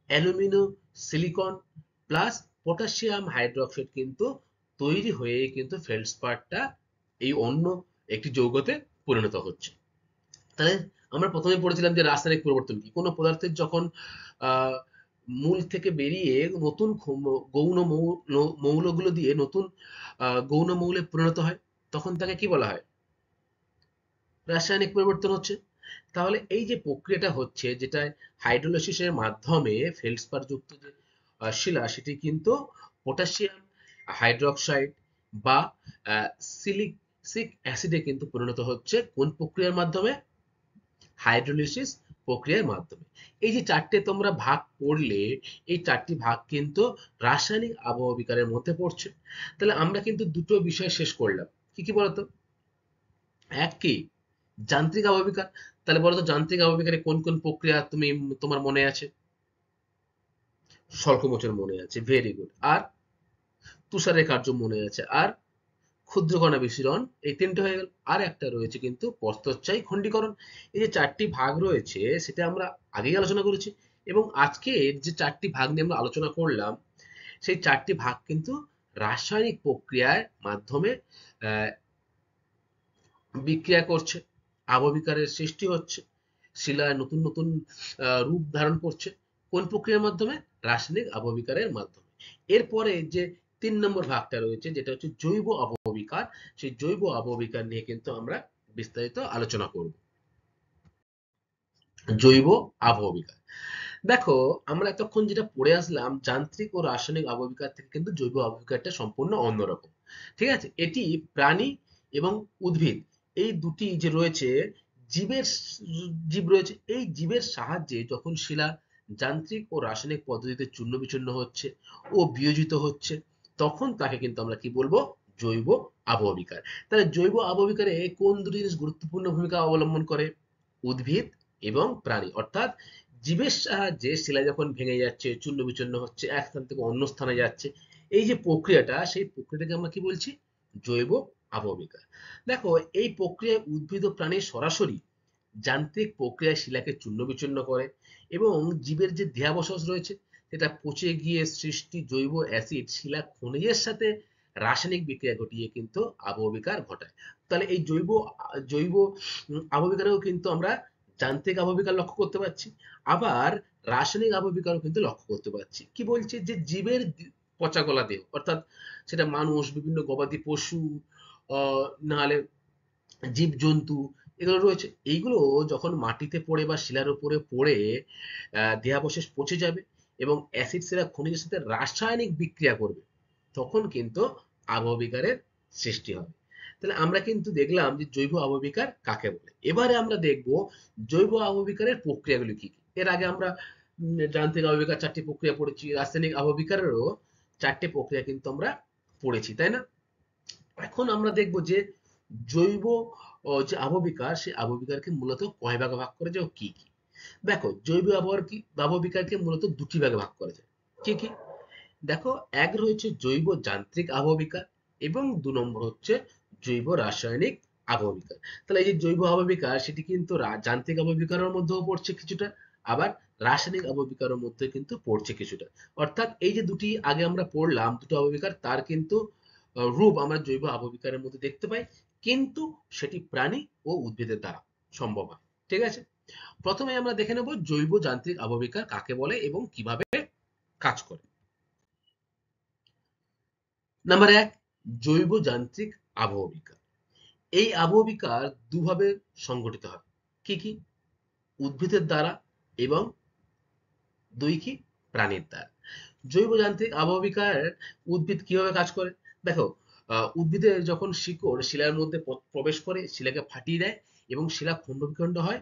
alumino silicon plus potassium hydroxide কিন্তু তৈরি হয়ে কিন্তু ফেল্ডস্পারটা এই অন্য একটি যৌগতে পরিণত হচ্ছে। তাহলে আমরা প্রথমে পড়েছিলাম যে রাসায়নিক পরিবর্তন কি, কোনো পদার্থের যখন আহ মূল থেকে বেরিয়ে নতুন গৌণ মৌলগুলো দিয়ে নতুন গৌণ মৌলে পরিণত হয়, তখন তাকে কি বলা হয়, রাসায়নিক পরিবর্তন হচ্ছে। তাহলে এই যে প্রক্রিয়াটা হচ্ছে, যেটা হাইড্রোলাইসিসের মাধ্যমে ফেল্ডস্পার যুক্ত যে শিলা, সেটি কিন্তু পটাশিয়াম হাইড্রোক্সাইড বা সিলিক অ্যাসিডে কিন্তু পরিণত হচ্ছে, কোন প্রক্রিয়ার মাধ্যমে, হাইড্রোলিসিস প্রক্রিয়ার মাধ্যমে। এই যে 4টে তোমরা ভাগ পড়লে, এই 4টি ভাগ কিন্তু রাসায়নিক আবহবিকারের মধ্যে পড়ছে। তাহলে আমরা কিন্তু দুটো বিষয় শেষ করলাম, কি কি বলতো, এক কি, যান্ত্রিক আবহবিকার। তাহলে বলতো যান্ত্রিক আবহবিকারে কোন কোন প্রক্রিয়া তোমার মনে আছে, স্বল্পমোচন মনে আছে, ভেরি গুড, আর তুষারের কার্য মনে আছে, আর ক্ষুদ্রকণা বিকিরণ, এই 3টে হয়ে গেল। আর একটা রয়েছে কিন্তু প্রস্থচ্ছায়ী খণ্ডীকরণ। এই যে 4টি ভাগ রয়েছে সেটা আমরা আগেই আলোচনা করেছি। এবং আজকে যে 4টি ভাগ নিয়ে আমরা আলোচনা করলাম, সেই 4টি ভাগ কিন্তু রাসায়নিক প্রক্রিয়ার মাধ্যমে আহ, বিক্রিয়া করছে, আবহবিকারের সৃষ্টি হচ্ছে, শিলা নতুন নতুন রূপ ধারণ করছে। কোন প্রক্রিয়ার মাধ্যমে? রাসায়নিক আবহবিকারের মাধ্যমে। এরপরে যে 3 নম্বর ভাগটা রয়েছে, যেটা হচ্ছে জৈব আবহবিকার, সেই জৈব আবহবিকার নিয়ে কিন্তু আমরা বিস্তারিত আলোচনা করব। জৈব আবহবিকার, দেখো আমরা এতক্ষণ যেটা পড়ে আসলাম, যান্ত্রিক ও রাসায়নিক আবহবিকার থেকে কিন্তু জৈব আবহবিকারটা সম্পূর্ণ অন্যরকম। ঠিক আছে, এটি প্রাণী এবং উদ্ভিদ, এই দুটি যে রয়েছে, জীবের জীব রয়েছে, এই জীবের সাহায্যে যখন শিলা যান্ত্রিক ও রাসায়নিক পদ্ধতিতে চূর্ণ বিচূর্ণ হচ্ছে ও বিয়োজিত হচ্ছে, তখন তাকে কিন্তু আমরা কি বলবো? জৈব আবহবিকার। তাহলে জৈব আবহবিকারে কোন দুটি জিনিস গুরুত্বপূর্ণ ভূমিকা অবলম্বন করে? উদ্ভিদ এবং প্রাণী, অর্থাৎ জীবের সাহায্যে শিলা যখন ভেঙে যাচ্ছে, চূর্ণ বিচূর্ণ হচ্ছে, এক স্থান থেকে অন্য স্থানে যাচ্ছে, এই যে প্রক্রিয়াটা, সেই প্রক্রিয়াটাকে আমরা কি বলছি? জৈব আবহবিকার। দেখো, এই প্রক্রিয়ায় উদ্ভিদ ও প্রাণী সরাসরি যান্ত্রিক প্রক্রিয়ায় শিলাকে চূর্ণ বিচূর্ণ করে, এবং জীবের যে দেহাবশেষ রয়েছে সেটা পচে গিয়ে সৃষ্টি জৈব অ্যাসিড শিলা খনিজের সাথে রাসায়নিক বিক্রিয়া ঘটিয়ে কিন্তু আবহবিকার ঘটায়। তাহলে এই জৈব জৈব আবহবিকারেও কিন্তু আমরা যান্ত্রিক আবহবিকার লক্ষ্য করতে পারছি, আবার রাসায়নিক আবহবিকারও কিন্তু লক্ষ্য করতে পারছি। কি বলছে? যে জীবের পচা গলা দেহ, অর্থাৎ সেটা মানুষ, বিভিন্ন গবাদি পশু, নাহলে জীবজন্তু, এগুলো রয়েছে, এইগুলো যখন মাটিতে পড়ে বা শিলার উপরে পড়ে দেহাবশেষ পচে যাবে এবং অ্যাসিড সেরা খনিজের সাথে রাসায়নিক বিক্রিয়া করবে, তখন কিন্তু আবহবিকারের সৃষ্টি হবে। তাহলে আমরা কিন্তু দেখলাম যে জৈব আবহবিকার কাকে বলে। এবারে আমরা দেখব জৈব আবহবিকারের প্রক্রিয়াগুলি কি কি। এর আগে আমরা যান্ত্রিক আবহবিকার 4টি প্রক্রিয়া পড়েছি, রাসায়নিক আবহবিকারেরও 4টি প্রক্রিয়া কিন্তু আমরা পড়েছি, তাই না? এখন আমরা দেখব যে জৈব যে আবহবিকার, সেই আবহবিকারকে মূলত কয় ভাগে ভাগ করে যায় ও কি কি। দেখো, জৈব আবহবিকারকে মূলত দুটি ভাগে ভাগ করা যায়। কি কি? দেখো, এক রয়েছে জৈব যান্ত্রিক আবহবিকার, এবং 2 নম্বর হচ্ছে জৈব রাসায়নিক আবহবিকার। তাহলে এই যে জৈব আবহবিকার, সেটি কিন্তু যান্ত্রিক আবহবিকারের মধ্যেও পড়ছে কিছুটা, আবার রাসায়নিক আবহবিকারের মধ্যে কিন্তু পড়ছে কিছুটা। অর্থাৎ এই যে দুটি আগে আমরা পড়লাম, দুটো আবহবিকার, তার কিন্তু রূপ আমরা জৈব আবহবিকারের মধ্যে দেখতে পাই, কিন্তু সেটি প্রাণী ও উদ্ভিদের দ্বারা সম্ভব হয়। ঠিক আছে, প্রথমে আমরা দেখে নেব জৈব যান্ত্রিক আবহবিকার কাকে বলে এবং কিভাবে কাজ করে। নাম্বার 1, জৈব যান্ত্রিক আবহবিকার। এই আবহবিকার দুভাবে সংগঠিত হয়। কি কি? উদ্ভিদের দ্বারা এবং 2 কি? প্রাণীর দ্বারা। জৈব যান্ত্রিক আবহবিকার উদ্ভিদ কিভাবে কাজ করে? দেখো, উদ্ভিদের যখন শিকড় শিলার মধ্যে প্রবেশ করে, শিলাকে ফাটিয়ে দেয় এবং শিলা খন্ড বিখণ্ড হয়,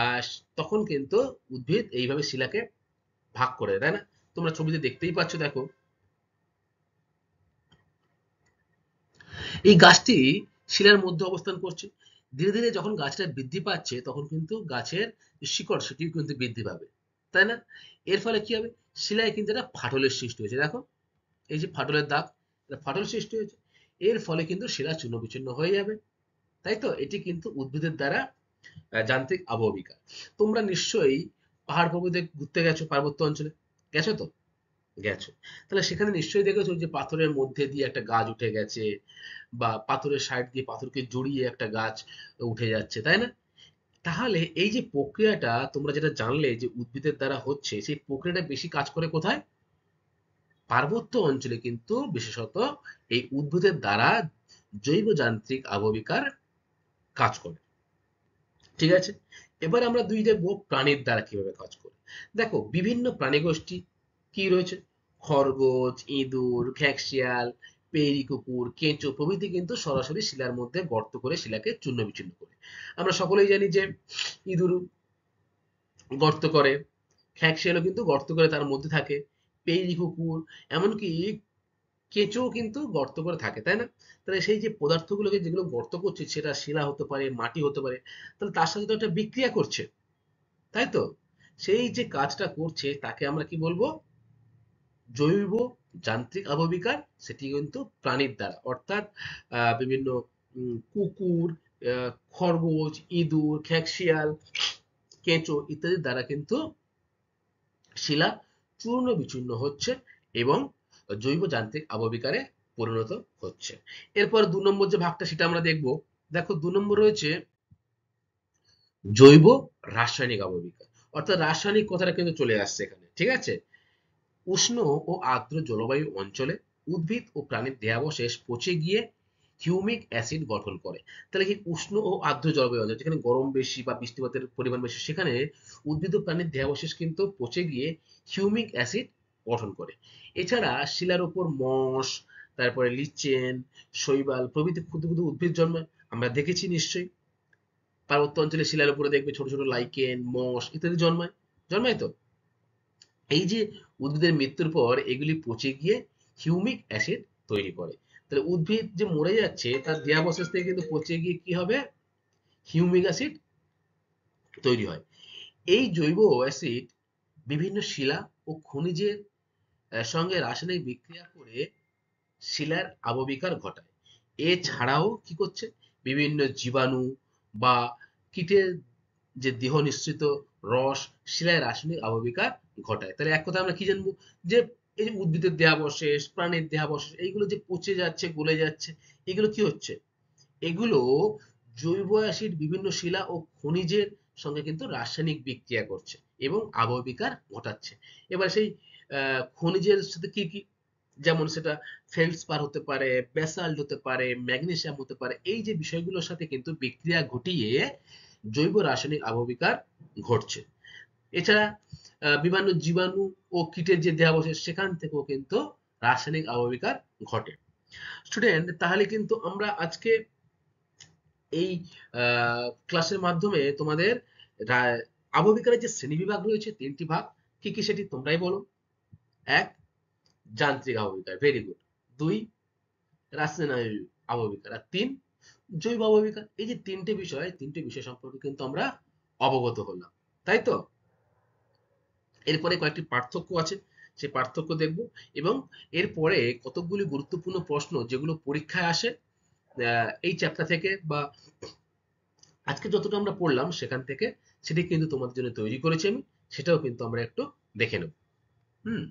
আহ, তখন কিন্তু উদ্ভিদ এইভাবে শিলাকে ভাগ করে দেয়, তাই না? তোমরা ছবিতে দেখতেই পাচ্ছ, দেখো এই গাছটি শিলার মধ্যে অবস্থান করছে। ধীরে ধীরে যখন গাছটা বৃদ্ধি পাচ্ছে, তখন কিন্তু গাছের যে শিকড়, সেটিও কিন্তু বৃদ্ধি পাবে, তাই না? এর ফলে কি হবে? শিলায় কিন্তু একটা ফাটলের সৃষ্টি হয়েছে, দেখো এই যে ফাটলের দাগ, এটা ফাটল সৃষ্টি হয়েছে। এর ফলে কিন্তু শিলা চূর্ণ বিচূর্ণ হয়ে যাবে, তাই তো? এটি কিন্তু উদ্ভিদের দ্বারা যান্ত্রিক আবহবিকা। তোমরা নিশ্চয়ই পাহাড় পর্বতে ঘুরতে গেছো, পার্বত্য অঞ্চলে গেছো তো? গেছো। তাহলে সেখানে নিশ্চয়ই দেখেছো যে পাথরের মধ্যে দিয়ে একটা গাছ উঠে গেছে, বা পাথরের সাইড দিয়ে পাথরকে জড়িয়ে একটা গাছ উঠে যাচ্ছে, তাই না? তাহলে এই যে প্রক্রিয়াটা তোমরা যেটা জানলে যে উদ্ভিদের দ্বারা হচ্ছে, সেই প্রক্রিয়াটা বেশি কাজ করে কোথায়? পার্বত্য অঞ্চলে কিন্তু বিশেষত এই উদ্ভিদের দ্বারা জৈব যান্ত্রিক আবহবিকার কাজ করে। ঠিক আছে, এবার আমরা দেখবো প্রাণীর দ্বারা কিভাবে কাজ করে। দেখো, বিভিন্ন প্রাণী গোষ্ঠী কি রয়েছে? খরগোশ, ইঁদুর, ঘ্যাকশিয়াল, পেরি কুকুর, কেঁচো প্রভৃতি কিন্তু সরাসরি শিলার মধ্যে গর্ত করে শিলাকে চূর্ণ বিচূর্ণ করে। আমরা সকলেই জানি যে ইঁদুর গর্ত করে, ঘ্যাকশিয়ালও কিন্তু গর্ত করে তার মধ্যে থাকে, পেরি কুকুর, এমনকি কেঁচোও কিন্তু গর্ত করে থাকে, তাই না? তাহলে সেই যে পদার্থগুলোকে যেগুলো গর্ত করছে, সেটা শিলা হতে পারে, মাটি হতে পারে, তাহলে তার সাথে তো একটা বিক্রিয়া করছে, তাই তো? সেই যে কাজটা করছে তাকে আমরা কি বলবো? জৈব যান্ত্রিক আবহবিকার। সেটি কিন্তু প্রাণীর দ্বারা, অর্থাৎ বিভিন্ন কুকুর, খরগোশ, ইঁদুর, ঘ্যাকশিয়াল, কেঁচো ইত্যাদির দ্বারা কিন্তু শিলা চূর্ণ বিচূর্ণ হচ্ছে এবং জৈব যান্ত্রিক আবহবিকারে পরিণত হচ্ছে। এরপর ২ নম্বর যে ভাগটা সেটা আমরা দেখব। দেখো ২ নম্বর রয়েছে জৈব রাসায়নিক আবহবিকার। অর্থাৎ রাসায়নিক কথাটা কিন্তু চলে আসছে এখানে। ঠিক আছে? উষ্ণ ও আর্দ্র জলবায়ু অঞ্চলে উদ্ভিদ ও প্রাণীর দেহাবশেষ পচে গিয়ে হিউমিক অ্যাসিড গঠন করে। তাহলে কি উষ্ণ ও আর্দ্র জলবায়ু অঞ্চল যেখানে গরম বেশি বা বৃষ্টিপাতের পরিমাণ বেশি সেখানে উদ্ভিদ ও প্রাণীর দেহাবশেষ কিন্তু পচে গিয়ে হিউমিক অ্যাসিড গঠন করে। এছাড়া শিলার উপর মস, তারপরে লিচেন, শৈবাল প্রভৃতি ক্ষুদ্র ক্ষুদ্র উদ্ভিদ জন্মায়। আমরা দেখেছি নিশ্চয়ই। পার্বত্য অঞ্চলে শিলার উপরে দেখবে ছোট ছোট লাইকেন, মস ইত্যাদি জন্মায়। জন্মায় তো? এই যে উদ্ভিদের মৃত্যুর পর এগুলি পচে গিয়ে হিউমিক অ্যাসিড তৈরি করে। তাহলে উদ্ভিদ যে মরে যাচ্ছে তার দেহাবশেষ থেকে কিন্তু পচে গিয়ে কি হবে? হিউমিক অ্যাসিড তৈরি হয়। এই জৈব অ্যাসিড বিভিন্ন শিলা ও খনিজের সঙ্গে রাসায়নিক বিক্রিয়া করে শিলার আবহবিকার ঘটায়। এছাড়াও কি করছে? বিভিন্ন জীবাণু বা কীটের যে দেহ নিঃসৃত রস শিলায় রাসায়নিক আবহবিকার ঘটায়। তাহলে এক কথা আমরা কি জানবো? যে এই যে উদ্ভিদের দেহাবশেষ, প্রাণীর দেহাবশেষ এইগুলো যে পচে যাচ্ছে, গলে যাচ্ছে, এগুলো কি হচ্ছে? এগুলো জৈব অ্যাসিড বিভিন্ন শিলা ও খনিজের সঙ্গে কিন্তু রাসায়নিক বিক্রিয়া করছে এবং আবহবিকার ঘটাচ্ছে। এবার সেই খনিজের সাথে কি কি? যেমন সেটা ফেল্ডস্পার হতে পারে, ব্যাসাল্ট হতে পারে, ম্যাগনেসিয়াম হতে পারে। এই যে বিষয়গুলোর সাথে কিন্তু বিক্রিয়া ঘটিয়ে জৈব রাসায়নিক আবহবিকার ঘটছে। এছাড়া বিভিন্ন জীবাণু ও কীটের যে দেহাবশেষ সেখান থেকেও কিন্তু রাসায়নিক আবহবিকার ঘটে। স্টুডেন্ট, তাহলে কিন্তু আমরা আজকে এই ক্লাসের মাধ্যমে তোমাদের আবহবিকারের যে শ্রেণীবিভাগ রয়েছে ৩টি ভাগ। কি কি সেটি তোমরাই বলো। ১ যান্ত্রিক আবহবিকার, ভেরি গুড। ২ রাসায়নিক আবহবিকার, আর ৩ জৈব আবহবিকার। এই যে ৩টে বিষয় সম্পর্কে কিন্তু আমরা অবগত হলাম, তাই তো? এরপরে কয়েকটি পার্থক্য আছে, সেই পার্থক্য দেখব এবং এরপরে কতকগুলি গুরুত্বপূর্ণ প্রশ্ন যেগুলো পরীক্ষায় আসে এই চ্যাপ্টার থেকে বা আজকে যতটা আমরা পড়লাম সেখান থেকে, সেটি কিন্তু তোমাদের জন্য তৈরি করেছি আমি। সেটাও কিন্তু আমরা একটু দেখে নেব। হুম।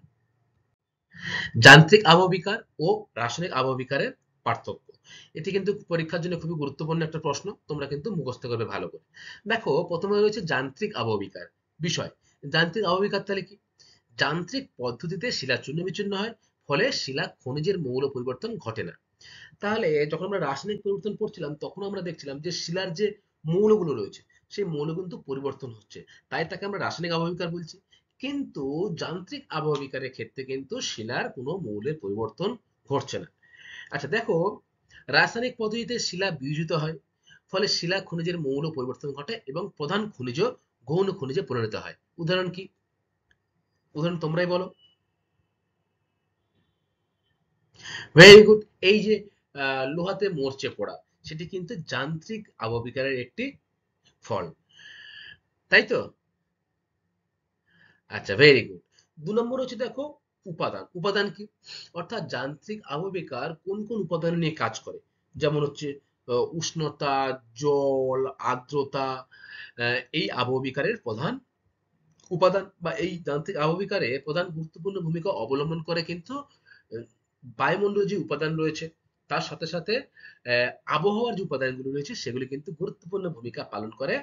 যান্ত্রিক আবহবিকার ও রাসায়নিক আবহবিকারের পার্থক্য। এটি কিন্তু পরীক্ষার জন্য খুবই গুরুত্বপূর্ণ একটা প্রশ্ন। তোমরা কিন্তু মুখস্থ করবে ভালো করে। দেখো, প্রথমে রয়েছে যান্ত্রিক আবহবিকার বিষয়। যান্ত্রিক আবহবিকার তাহলে কি? যান্ত্রিক পদ্ধতিতে শিলা চূর্ণ বিচূর্ণ হয়, ফলে শিলা খনিজের মৌল পরিবর্তন ঘটে না। তাহলে যখন আমরা রাসায়নিক পরিবর্তন পড়ছিলাম তখন আমরা দেখছিলাম যে শিলার যে মৌলগুলো রয়েছে সেই মৌল কিন্তু পরিবর্তন হচ্ছে, তাই তাকে আমরা রাসায়নিক আবহবিকার বলছি। কিন্তু যান্ত্রিক আবহবিকারের ক্ষেত্রে কিন্তু শিলার কোনো মৌলের পরিবর্তন ঘটছে না। আচ্ছা দেখো, রাসায়নিক পদ্ধতিতে শিলা বিয়োজিত হয়, ফলে শিলা খনিজের মৌল পরিবর্তন ঘটে এবং প্রধান খনিজ গৌণ খনিজে পরিণত হয়। উদাহরণ কি? উদাহরণ তোমরাই বলো। Very good. এই যে লোহাতে মরচে পড়া, সেটি কিন্তু যান্ত্রিক আবহবিকারের একটি ফল, তাই তো? আচ্ছা, ভেরি গুড। ২ নম্বর হচ্ছে দেখো উপাদান। উপাদান কি? অর্থাৎ যান্ত্রিক আবহবিকার কোন কোন উপাদান নিয়ে কাজ করে? যেমন হচ্ছে উষ্ণতা, জল, আর্দ্রতা এই আবহবিকারের প্রধান উপাদান বা এই যান্ত্রিক আবহবিকারে প্রধান গুরুত্বপূর্ণ ভূমিকা অবলম্বন করে কিন্তু আহ, বায়ুমণ্ডলীয় যে উপাদান রয়েছে তার সাথে সাথে আবহাওয়ার যে উপাদানগুলো রয়েছে সেগুলি কিন্তু গুরুত্বপূর্ণ ভূমিকা পালন করে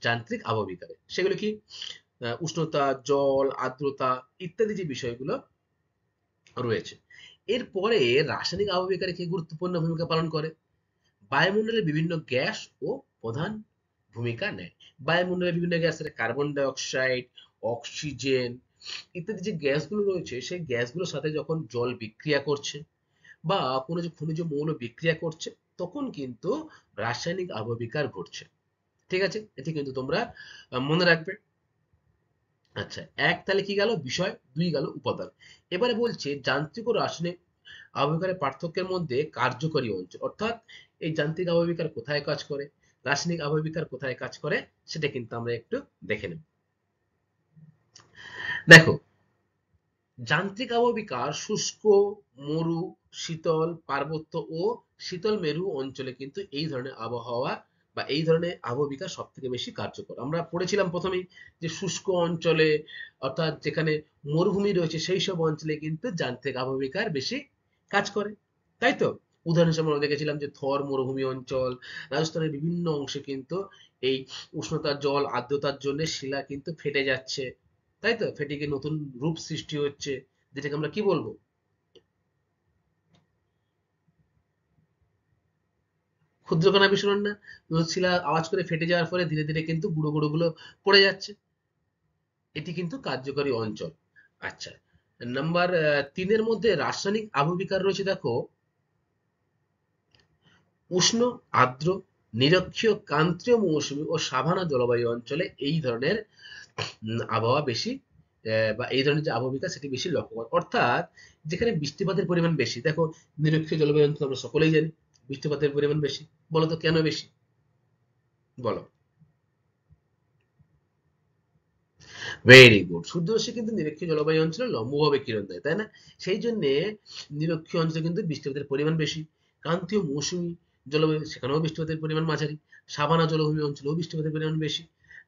যান্ত্রিক আবহবিকারে। সেগুলো কি? উষ্ণতা, জল, আর্দ্রতা ইত্যাদি যে বিষয়গুলো রয়েছে। এরপরে রাসায়নিক আবহবিকারে কি গুরুত্বপূর্ণ ভূমিকা পালন করে? বায়ুমণ্ডলের বিভিন্ন গ্যাস ও প্রধান ভূমিকা নেয়। বায়ুমণ্ডলের বিভিন্ন গ্যাসের কার্বন ডাই অক্সাইড, অক্সিজেন ইত্যাদি যে গ্যাসগুলো রয়েছে সেই গ্যাসগুলোর সাথে যখন জল বিক্রিয়া করছে বা কোনো যে খনিজ মৌল বিক্রিয়া করছে তখন কিন্তু রাসায়নিক আবহবিকার ঘটছে। ঠিক আছে? এটি কিন্তু তোমরা মনে রাখবে। আচ্ছা, এক তাহলে কি গেল বিষয়, ২ গেল উপাদান। এবারে বলছে যান্ত্রিক ও রাসায়নিক আবহবিকারের পার্থক্যের মধ্যে কার্যকরী অঞ্চল, অর্থাৎ এই যান্ত্রিক আবহবিকার কোথায় কাজ করে, রাসায়নিক আবহবিকার কোথায় কাজ করে, সেটা কিন্তু আমরা একটু দেখে নেব। দেখো, যান্ত্রিক আবহবিকার শুষ্ক, মরু, শীতল পার্বত্য ও শীতল মেরু অঞ্চলে কিন্তু এই ধরনের আবহাওয়া বা এই ধরনের আবহবিকার সব থেকে বেশি কার্যকর। আমরা পড়েছিলাম প্রথমেই যে শুষ্ক অঞ্চলে, অর্থাৎ যেখানে মরুভূমি রয়েছে সেই সব অঞ্চলে কিন্তু যান্ত্রিক আবহবিকার বেশি কাজ করে, তাই তো? উদাহরণ হিসেবে আমরা দেখেছিলাম যে থর মরুভূমি অঞ্চল, রাজস্থানের বিভিন্ন অংশে কিন্তু এই উষ্ণতার জল আর্দ্রতার জন্য শিলা কিন্তু ফেটে যাচ্ছে, তাই তো? ফেটে গিয়ে নতুন রূপ সৃষ্টি হচ্ছে, যেটাকে আমরা কি বলবো? ক্ষুদ্রকণা বিস্ফোরণ না? শিলা আওয়াজ করে ফেটে যাওয়ার ফলে ধীরে ধীরে কিন্তু গুঁড়ো গুঁড়ো গুলো পড়ে যাচ্ছে। এটি কিন্তু কার্যকরী অঞ্চল। আচ্ছা, নাম্বার ৩ এর মধ্যে রাসায়নিক আবহবিকার রয়েছে দেখো, উষ্ণ, আর্দ্র, নিরক্ষীয়, ক্রান্তীয় মৌসুমী ও সাভানা জলবায়ু অঞ্চলে এই ধরনের আবহাওয়া বেশি, বা এই ধরনের যে আবহবিকার সেটি বেশি লক্ষ্য করা, অর্থাৎ যেখানে বৃষ্টিপাতের পরিমাণ বেশি। দেখো, নিরক্ষীয় জলবায়ু অঞ্চল আমরা সকলেই জানি বৃষ্টিপাতের পরিমাণ বেশি। বলো তো কেন বেশি? বলো। Very good. সূর্যরশ্মি কিন্তু নিরক্ষীয় জলবায়ু অঞ্চলে লম্বভাবে কিরণ দেয়, তাই না? সেই জন্য নিরক্ষীয় অঞ্চলে কিন্তু বৃষ্টিপাতের পরিমাণ বেশি। ক্রান্তীয় মৌসুমী জলবায়ু, সেখানেও বৃষ্টিপাতের পরিমাণ মাঝারি। সাভানা জলভূমি অঞ্চলেও বৃষ্টিপাতের পরিমাণ বেশি।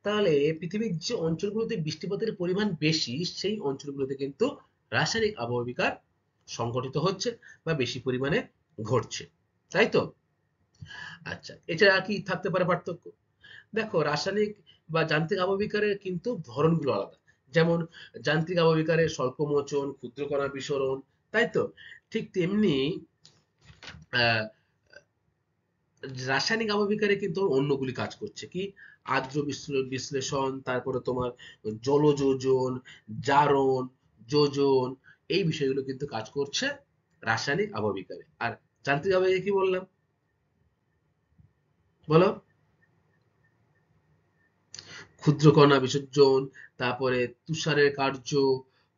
তাহলে পৃথিবীর যে অঞ্চলগুলোতে বৃষ্টিপাতের পরিমাণ বেশি সেই অঞ্চলগুলোতে কিন্তু রাসায়নিক আবহবিকার সংঘটিত হচ্ছে বা বেশি পরিমাণে ঘটছে, তাই তো? আচ্ছা, এছাড়া আর কি থাকতে পারে পার্থক্য? দেখো, রাসায়নিক বা যান্ত্রিক আবহবিকারের কিন্তু ধরনগুলো আলাদা। যেমন যান্ত্রিক আবহবিকারে স্বল্পমোচন, ক্ষুদ্রকণা বিসরণ, তাই তো? ঠিক তেমনি আহ, রাসায়নিক আবহবিকারে কিন্তু অন্যগুলি কাজ করছে কি, আর্দ্র বিশ্লেষণ, তারপরে তোমার জলযোজন, জারণ, যোজন, এই বিষয়গুলো কিন্তু কাজ করছে রাসায়নিক আবহবিকারে। আর যান্ত্রিক আবহবিকারে কি বললাম, বলো? ক্ষুদ্রকণা বিসর্জন, তারপরে তুষারের কার্য,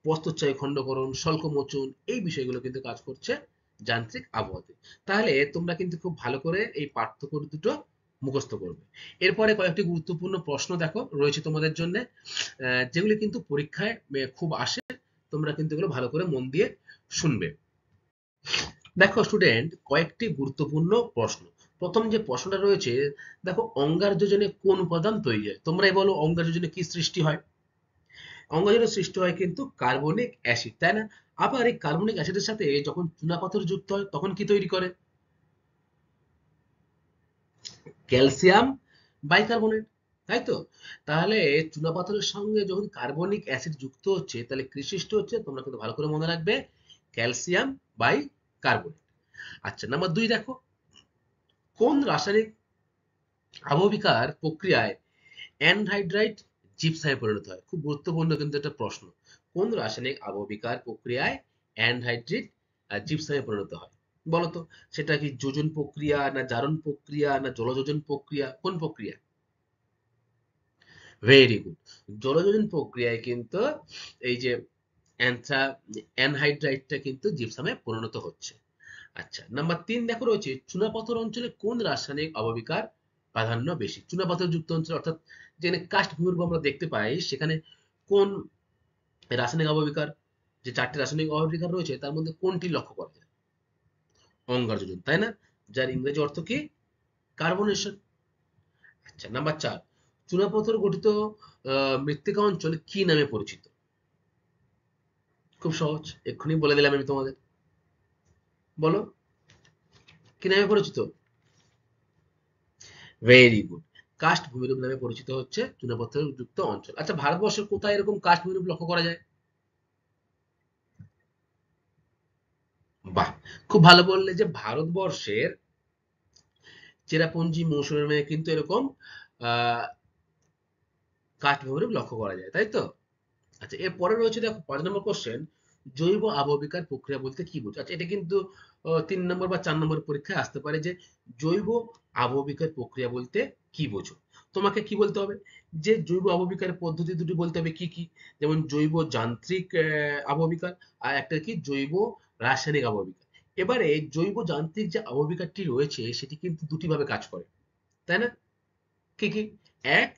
প্রস্থচ্ছায় খণ্ডকরণ, স্বল্পমোচন, এই বিষয়গুলো কিন্তু কাজ করছে যান্ত্রিক আবহাওয়াতে। তাহলে তোমরা কিন্তু খুব ভালো করে এই পার্থক্য দুটো মুখস্থ করবে। এরপরে কয়েকটি গুরুত্বপূর্ণ প্রশ্ন দেখো রয়েছে তোমাদের জন্য, যেগুলি কিন্তু পরীক্ষায় খুব আসে। তোমরা কিন্তু এগুলো ভালো করে মন দিয়ে শুনবে। দেখো স্টুডেন্ট, কয়েকটি গুরুত্বপূর্ণ প্রশ্ন। প্রথম যে প্রশ্নটা রয়েছে, দেখো, অঙ্গার যোজনে কোন উপাদান তৈরি হয়? তোমরাই বলো, অঙ্গার যোজনে কি সৃষ্টি হয়? অঙ্গার সৃষ্টি হয় কিন্তু কার্বনিক অ্যাসিড, তাই না? আবার এই কার্বনিক অ্যাসিডের সাথে যখন চুনাপাথর যুক্ত হয় তখন কি তৈরি করে? ক্যালসিয়াম বাইকার্বনেট, তাই তো? তাহলে চুনাপাথরের সঙ্গে যখন কার্বনিক অ্যাসিড যুক্ত হচ্ছে তাহলে কি সৃষ্টি হচ্ছে? তোমরা কিন্তু ভালো করে মনে রাখবে, ক্যালসিয়াম বাই কার্বনেট। আচ্ছা, নাম্বার 2 দেখো, কোন রাসায়নিক আবহবিকার প্রক্রিয়ায় অ্যানহাইড্রাইট জিপসামে পরিণত হয়? খুব গুরুত্বপূর্ণ কিন্তু একটা প্রশ্ন। কোন রাসায়নিক আবহবিকার প্রক্রিয়ায় অ্যানহাইড্রিট জিপসামে পরিণত হয়? বলতো, সেটা কি যোজন প্রক্রিয়া, না জারণ প্রক্রিয়া, না জলযোজন প্রক্রিয়া, কোন প্রক্রিয়া? Very good. জলযোজন প্রক্রিয়ায় কিন্তু এই যে অ্যানথ্রা অ্যানহাইড্রাইটটা কিন্তু জিপসামে পরিণত হচ্ছে। আচ্ছা, নাম্বার 3 দেখো রয়েছে, চুনাপাথর অঞ্চলে কোন রাসায়নিক অববিকার প্রাধান্য বেশি? চুনাপাথর যুক্ত অঞ্চল, অর্থাৎ যেখানে কাস্ট ভূমিরূপ আমরা দেখতে পাই, সেখানে কোন রাসায়নিক অববিকার, যে 4টি রাসায়নিক অববিকার রয়েছে তার মধ্যে কোনটি লক্ষ্য করা যায়? অঙ্গার যোজন, তাই না? যার ইংরেজি অর্থ কি? কার্বনেশন। আচ্ছা, নাম্বার 4, চুনাপাথর গঠিত মৃত্তিকা অঞ্চল কি নামে পরিচিত? খুব সহজ, এক্ষুনি বলে দিলাম আমি তোমাদের। বলো, কি নামে পরিচিত? Very good. কাস্ট ভূমিরূপ নামে পরিচিত হচ্ছে চুনাপাথর যুক্ত অঞ্চল। আচ্ছা, ভারতবর্ষের কোথায় এরকম কাস্ট ভূমিরূপ লক্ষ্য করা যায়? বাহ, খুব ভালো বললে যে ভারতবর্ষের চেরাপুঞ্জি মৌসুমে কিন্তু এরকম আহ কাস্ট ভূমিরূপ লক্ষ্য করা যায়, তাই তো? আচ্ছা, এর পরে রয়েছে দেখো 5 নম্বর কোশ্চেন, জৈব আবহবিকার প্রক্রিয়া বলতে কি বোঝো? আচ্ছা, এটা কিন্তু 3 নম্বর বা 4 নম্বর পরীক্ষায় আসতে পারে যে জৈব আবহবিকার প্রক্রিয়া বলতে কি বোঝো? তোমাকে কি বলতে হবে? যে জৈব আবহবিকার পদ্ধতি দুটি বলতে হবে কি কি, যেমন জৈব যান্ত্রিক আবহবিকার, আর একটা কি জৈব রাসায়নিক আবহবিকার। এবারে জৈব যান্ত্রিক যে আবহবিকারটি রয়েছে সেটি কিন্তু দুটি ভাবে কাজ করে, তাই না? কি কি? এক,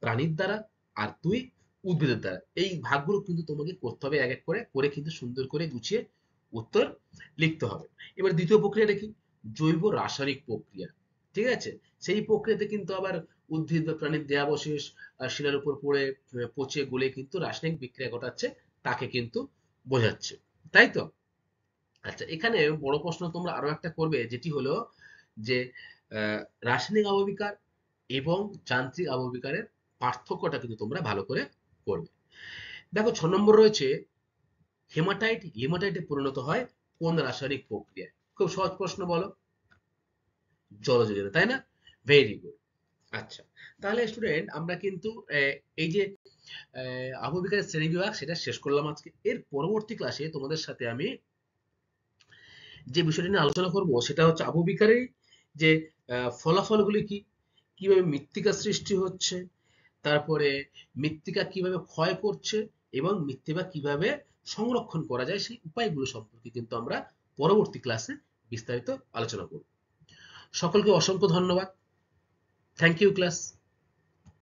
প্রাণীর দ্বারা, আর দুই, উদ্ভিদের দ্বারা। এই ভাগগুলো কিন্তু তোমাকে করতে হবে এক এক করে করে, কিন্তু সুন্দর করে গুছিয়ে উত্তর লিখতে হবে। এবার দ্বিতীয় প্রক্রিয়াটা কি? জৈব রাসায়নিক প্রক্রিয়া। ঠিক আছে? সেই প্রক্রিয়াতে কিন্তু আবার উদ্ভিদ বা প্রাণীর দেহাবশেষ শিলার উপর পড়ে পচে গলে কিন্তু রাসায়নিক বিক্রিয়া ঘটাচ্ছে, তাকে কিন্তু বোঝাচ্ছে। তাই তো? আচ্ছা, এখানে বড় প্রশ্ন তোমরা আরো একটা করবে, যেটি হলো যে রাসায়নিক আবহবিকার এবং যান্ত্রিক আবহবিকারের পার্থক্যটা কিন্তু তোমরা ভালো করে করবে। দেখো 6 নম্বর রয়েছে, হেমাটাইট লিমাটাইটে পরিণত হয় কোন রাসায়নিক প্রক্রিয়ায়? খুব সহজ প্রশ্ন, বলো। জলযোজনে, তাই না? Very good. আচ্ছা, তাহলে স্টুডেন্ট আমরা কিন্তু এই যে আবহবিকারের শ্রেণীবিভাগ সেটা শেষ করলাম আজকে। এর পরবর্তী ক্লাসে তোমাদের সাথে আমি যে বিষয়টি নিয়ে আলোচনা করব সেটা হচ্ছে আবহবিকারের যে ফলাফলগুলি কি, কিভাবে মৃত্তিকা সৃষ্টি হচ্ছে, তারপরে মৃত্তিকা কিভাবে ক্ষয় করছে এবং মৃত্তিকা কিভাবে সংরক্ষণ করা যায় সেই উপায়গুলো সম্পর্কে কিন্তু আমরা পরবর্তী ক্লাসে বিস্তারিত আলোচনা করব। সকলকে অসংখ্য ধন্যবাদ। Thank you class.